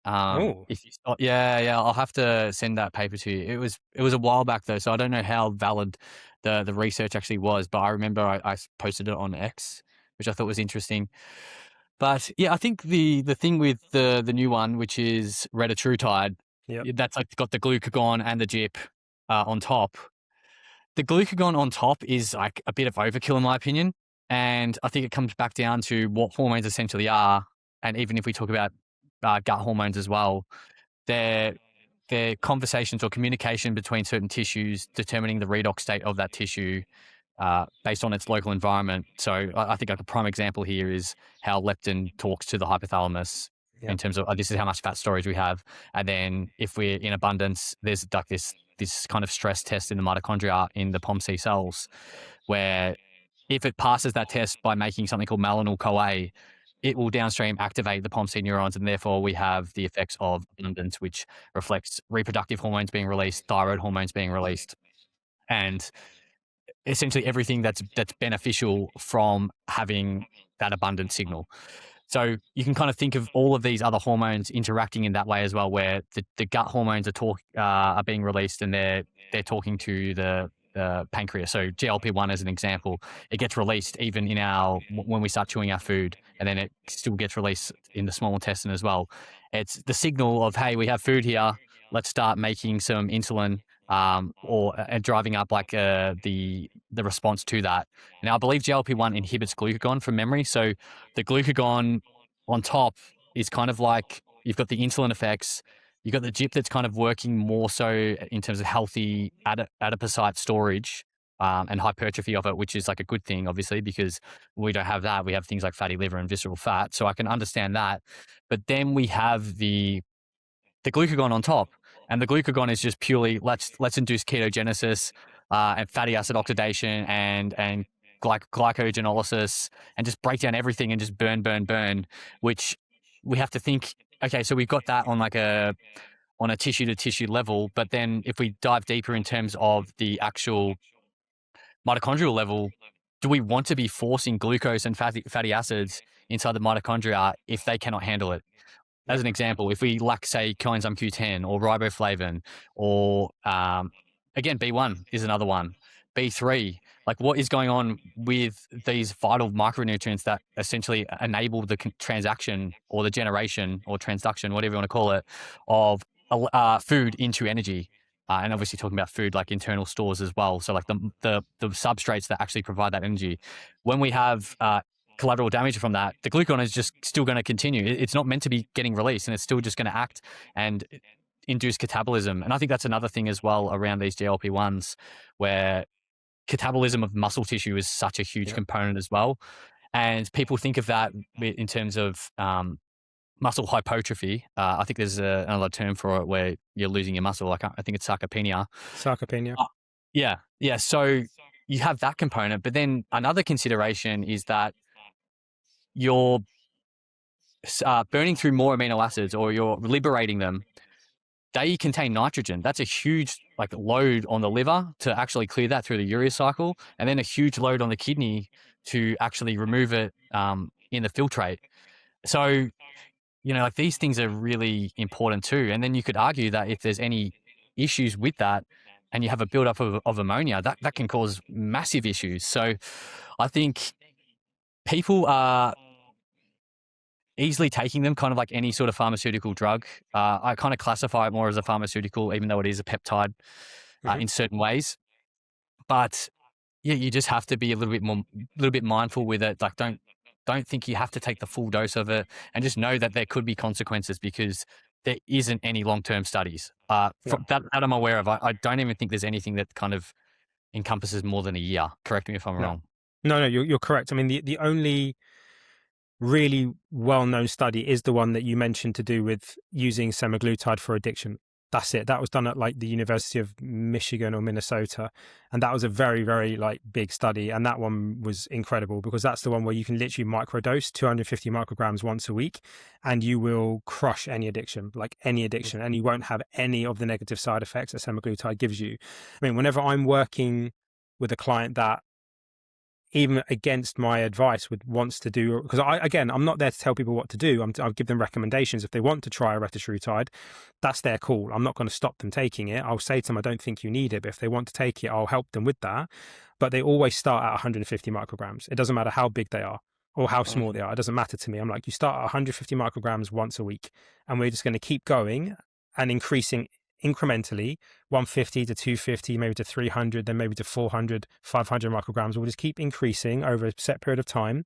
Oh, If you, yeah, I'll have to send that paper to you. It was a while back though, so I don't know how valid the research actually was, but I remember I posted it on X, which I thought was interesting. But yeah, I think the thing with the new one, which is retatrutide, yep. that's like got the glucagon and the GIP on top. The glucagon on top is like a bit of overkill in my opinion. And I think it comes back down to what hormones essentially are. And even if we talk about gut hormones as well, they're conversations or communication between certain tissues determining the redox state of that tissue based on its local environment. So I think like a prime example here is how leptin talks to the hypothalamus Yeah. in terms of this is how much fat storage we have. And then if we're in abundance, there's like this kind of stress test in the mitochondria in the POMC cells, where if it passes that test by making something called malonyl CoA, it will downstream activate the POMC neurons, and therefore we have the effects of abundance, which reflects reproductive hormones being released, thyroid hormones being released, and essentially everything that's beneficial from having that abundant signal. So you can kind of think of all of these other hormones interacting in that way as well, where the gut hormones are being released, and they're talking to the pancreas. So GLP-1 as an example, it gets released even in when we start chewing our food, and then it still gets released in the small intestine as well. It's the signal of, hey, we have food here. Let's start making some insulin, or driving up like the response to that. Now, I believe GLP-1 inhibits glucagon from memory. So the glucagon on top is kind of like you've got the insulin effects. You've got the GIP that's kind of working more so in terms of healthy adipocyte storage and hypertrophy of it, which is like a good thing, obviously, because we don't have that. We have things like fatty liver and visceral fat. So I can understand that. But then we have the glucagon on top, and the glucagon is just purely let's induce ketogenesis and fatty acid oxidation and glycogenolysis, and just break down everything and just burn, which we have to think, okay, so we've got that on a tissue to tissue level, but then if we dive deeper in terms of the actual mitochondrial level, do we want to be forcing glucose and fatty acids inside the mitochondria if they cannot handle it? As an example, if we lack, say, coenzyme Q10 or riboflavin, or again, B1 is another one, B3, like what is going on with these vital micronutrients that essentially enable the transaction or the generation or transduction, whatever you want to call it, of food into energy. And obviously talking about food like internal stores as well. So like the substrates that actually provide that energy. When we have collateral damage from that, the glucagon is just still going to continue. It's not meant to be getting released, and it's still just going to act and induce catabolism. And I think that's another thing as well around these GLP-1s, where catabolism of muscle tissue is such a huge component as well. And people think of that in terms of muscle hypertrophy. I think there's another term for it where you're losing your muscle. Like I think it's sarcopenia. Sarcopenia. Yeah. So you have that component, but then another consideration is that you're burning through more amino acids, or you're liberating them. They contain nitrogen. That's a huge load on the liver to actually clear that through the urea cycle, and then a huge load on the kidney to actually remove it in the filtrate. So, these things are really important too. And then you could argue that if there's any issues with that, and you have a buildup of ammonia, that can cause massive issues. So I think people are easily taking them kind of like any sort of pharmaceutical drug. I kind of classify it more as a pharmaceutical, even though it is a peptide in certain ways. But yeah, you just have to be a little bit mindful with it. Like don't think you have to take the full dose of it, and just know that there could be consequences, because there isn't any long-term studies that I'm aware of. I don't even think there's anything that kind of encompasses more than a year. Correct me if I'm wrong. No, you're correct. I mean, the only really well-known study is the one that you mentioned to do with using semaglutide for addiction. That's it. That was done at the University of Michigan or Minnesota. And that was a very, very big study. And that one was incredible, because that's the one where you can literally microdose 250 micrograms once a week, and you will crush any addiction, and you won't have any of the negative side effects that semaglutide gives you. I mean, whenever I'm working with a client that, even against my advice, wants to do, because I'm not there to tell people what to do. I'll give them recommendations. If they want to try retatrutide, that's their call. I'm not going to stop them taking it. I'll say to them, I don't think you need it, but if they want to take it, I'll help them with that. But they always start at 150 micrograms. It doesn't matter how big they are or how small they are. It doesn't matter to me. I'm like, you start at 150 micrograms once a week, and we're just going to keep going and increasing incrementally, 150 to 250, maybe to 300, then maybe to 400, 500 micrograms. We'll just keep increasing over a set period of time.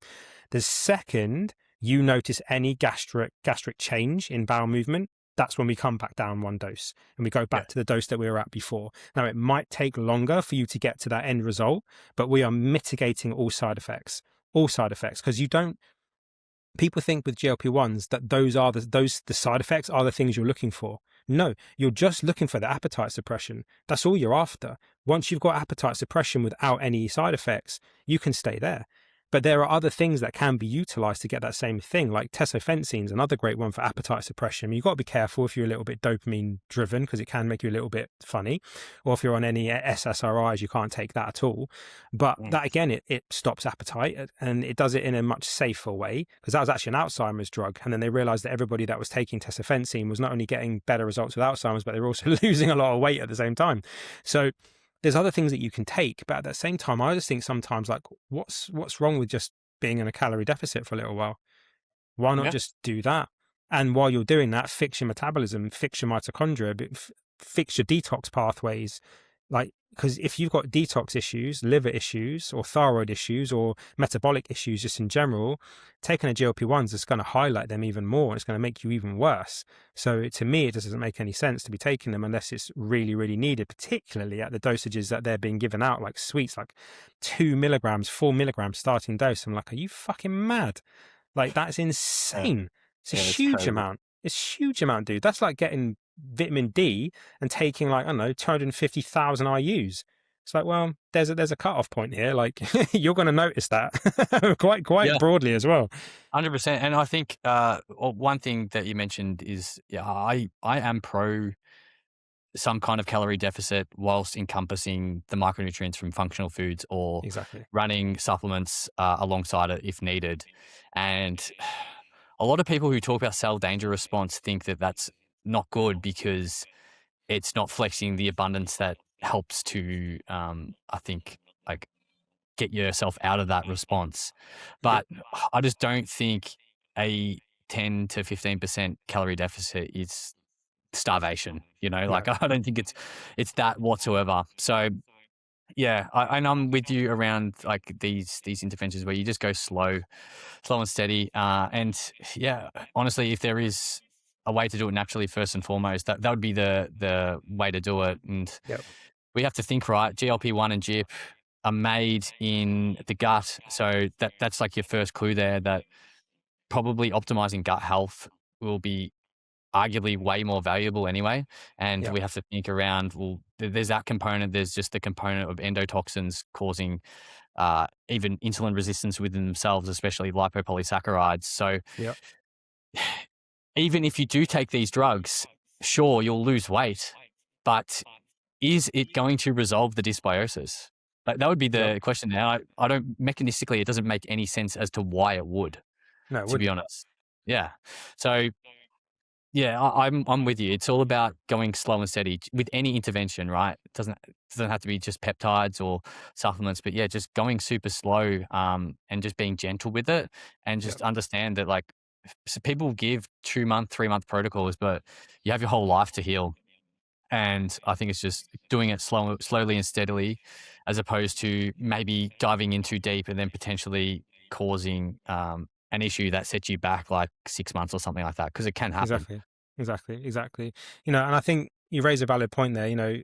The second you notice any gastric change in bowel movement, that's when we come back down one dose and we go back to the dose that we were at before. Now, it might take longer for you to get to that end result, but we are mitigating all side effects, because people think with GLP-1s that the side effects are the things you're looking for. No, you're just looking for the appetite suppression. That's all you're after. Once you've got appetite suppression without any side effects, you can stay there. But there are other things that can be utilized to get that same thing, like tesofensine is another great one for appetite suppression. You've got to be careful if you're a little bit dopamine driven, because it can make you a little bit funny. Or if you're on any SSRIs, you can't take that at all. But that, again, it stops appetite, and it does it in a much safer way, because that was actually an Alzheimer's drug. And then they realized that everybody that was taking tesofensine was not only getting better results with Alzheimer's, but they were also losing a lot of weight at the same time. So there's other things that you can take, but at the same time, I just think sometimes, like, what's wrong with just being in a calorie deficit for a little while? Why not just do that? And while you're doing that, fix your metabolism, fix your mitochondria, fix your detox pathways. Like, because if you've got detox issues, liver issues, or thyroid issues, or metabolic issues just in general, taking a GLP-1 is just going to highlight them even more, and it's going to make you even worse. So to me, it just doesn't make any sense to be taking them unless it's really, really needed, particularly at the dosages that they're being given out, like sweets, like 2 milligrams, 4 milligrams starting dose. I'm like, are you fucking mad? Like, that's insane. It's a huge amount. It's a huge amount, dude. That's like getting vitamin D and taking, like, I don't know, 250,000 IUs. It's like, well, there's a cutoff point here. Like, you're going to notice that quite broadly as well. 100%. And I think one thing that you mentioned is, I am pro some kind of calorie deficit whilst encompassing the micronutrients from functional foods, or running supplements alongside it if needed. And a lot of people who talk about cell danger response think that that's not good because it's not flexing the abundance that helps to, I think, like, get yourself out of that response. But I just don't think a 10 to 15% calorie deficit is starvation, like, I don't think it's that whatsoever. So and I'm with you around, like, these interventions where you just go slow and steady. And honestly, if there is a way to do it naturally, first and foremost, that would be the way to do it. And we have to think, right, GLP-1 and GIP are made in the gut. So that's like your first clue there, that probably optimizing gut health will be arguably way more valuable anyway. And we have to think around, well, there's that component. There's just the component of endotoxins causing even insulin resistance within themselves, especially lipopolysaccharides. So even if you do take these drugs, sure, you'll lose weight, but is it going to resolve the dysbiosis? Like, that would be the question. Now, I don't, mechanistically, it doesn't make any sense as to why it would, to be honest. So I'm with you. It's all about going slow and steady with any intervention, right? It doesn't have to be just peptides or supplements, but just going super slow, and just being gentle with it, and just understand that, like, so people give 2-month, 3-month protocols, but you have your whole life to heal. And I think it's just doing it slowly and steadily, as opposed to maybe diving in too deep and then potentially causing an issue that sets you back like 6 months or something like that, because it can happen. Exactly. And I think you raise a valid point there.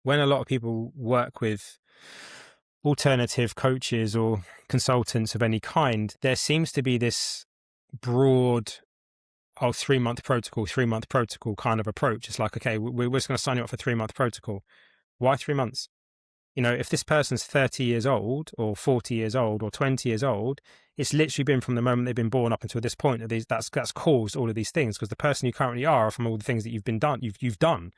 When a lot of people work with alternative coaches or consultants of any kind, there seems to be this broad 3-month protocol kind of approach. It's like, okay, we're just going to sign you up for 3-month protocol. Why 3 months? If this person's 30 years old or 40 years old or 20 years old, it's literally been from the moment they've been born up until this point that's caused all of these things, because the person you currently are from all the things that you've done.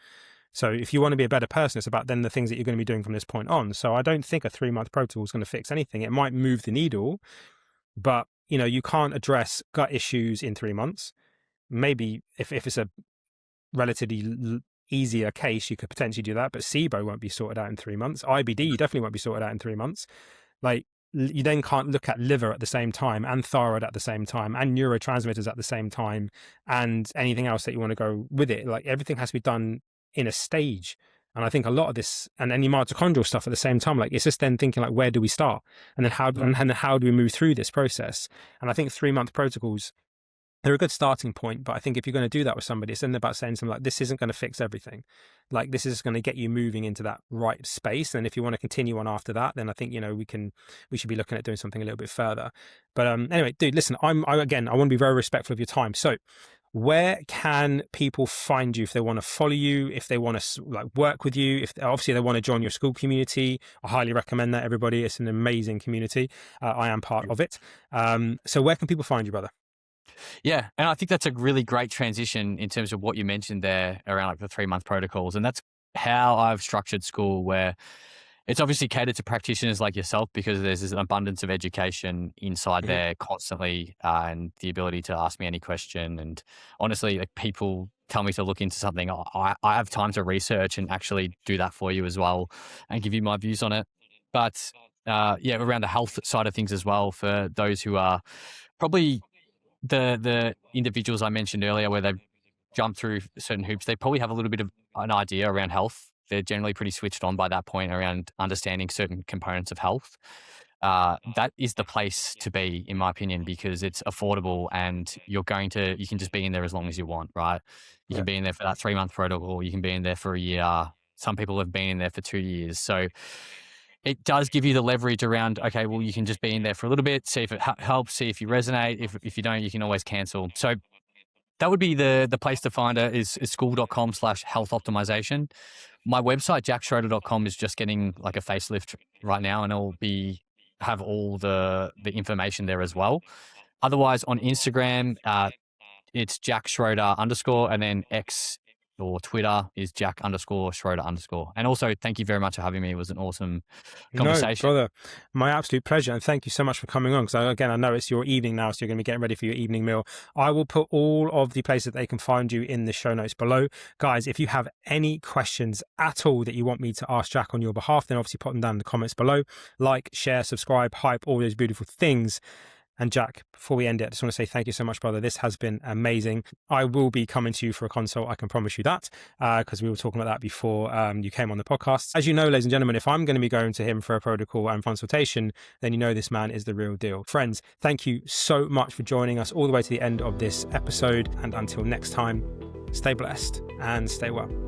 So if you want to be a better person, it's about then the things that you're going to be doing from this point on. So I don't think a 3-month protocol is going to fix anything. It might move the needle, but you can't address gut issues in 3 months. Maybe if it's a relatively easier case, you could potentially do that, but SIBO won't be sorted out in 3 months. IBD definitely won't be sorted out in 3 months. Like, you then can't look at liver at the same time, and thyroid at the same time, and neurotransmitters at the same time, and anything else that you want to go with it. Like, everything has to be done in a stage. And I think a lot of this, and any mitochondrial stuff at the same time, like it's just then thinking like, where do we start? And then how do we move through this process? And I think 3-month protocols, they're a good starting point. But I think if you're going to do that with somebody, it's then about saying something like, this isn't going to fix everything. Like this is going to get you moving into that right space. And if you want to continue on after that, then I think, we should be looking at doing something a little bit further. But anyway, dude, listen, I want to be very respectful of your time. So where can people find you if they want to follow you, if they want to like work with you, if obviously they want to join your school community? I highly recommend that, everybody. It's an amazing community. I am part of it. So where can people find you, brother? Yeah. And I think that's a really great transition in terms of what you mentioned there around like the 3-month protocols. And that's how I've structured school, where it's obviously catered to practitioners like yourself, because there's an abundance of education inside there constantly, and the ability to ask me any question. And honestly, like people tell me to look into something, I have time to research and actually do that for you as well and give you my views on it. But around the health side of things as well, for those who are probably the individuals I mentioned earlier, where they've jumped through certain hoops, they probably have a little bit of an idea around health. They're generally pretty switched on by that point around understanding certain components of health. That is the place to be, in my opinion, because it's affordable and you can just be in there as long as you want, right? You can be in there for that 3-month protocol. You can be in there for a year. Some people have been in there for 2 years. So it does give you the leverage around, okay, well, you can just be in there for a little bit, see if it helps, see if you resonate. If you don't, you can always cancel. So that would be the place to find it, is school.com/health optimization. My website, jackschroder.com, is just getting like a facelift right now, and it'll have all the information there as well. Otherwise, on Instagram, it's Jack Schroder _, and then X or Twitter is Jack_Schroder_. And also, thank you very much for having me. It was an awesome conversation. No, brother, my absolute pleasure. And thank you so much for coming on. Because again, I know it's your evening now, so you're going to be getting ready for your evening meal. I will put all of the places that they can find you in the show notes below. Guys, if you have any questions at all that you want me to ask Jack on your behalf, then obviously put them down in the comments below. Like, share, subscribe, hype, all those beautiful things. And Jack, before we end it, I just want to say thank you so much, brother. This has been amazing. I will be coming to you for a consult. I can promise you that, because we were talking about that before you came on the podcast. As you know, ladies and gentlemen, if I'm going to be going to him for a protocol and consultation, then you know this man is the real deal. Friends, thank you so much for joining us all the way to the end of this episode. And until next time, stay blessed and stay well.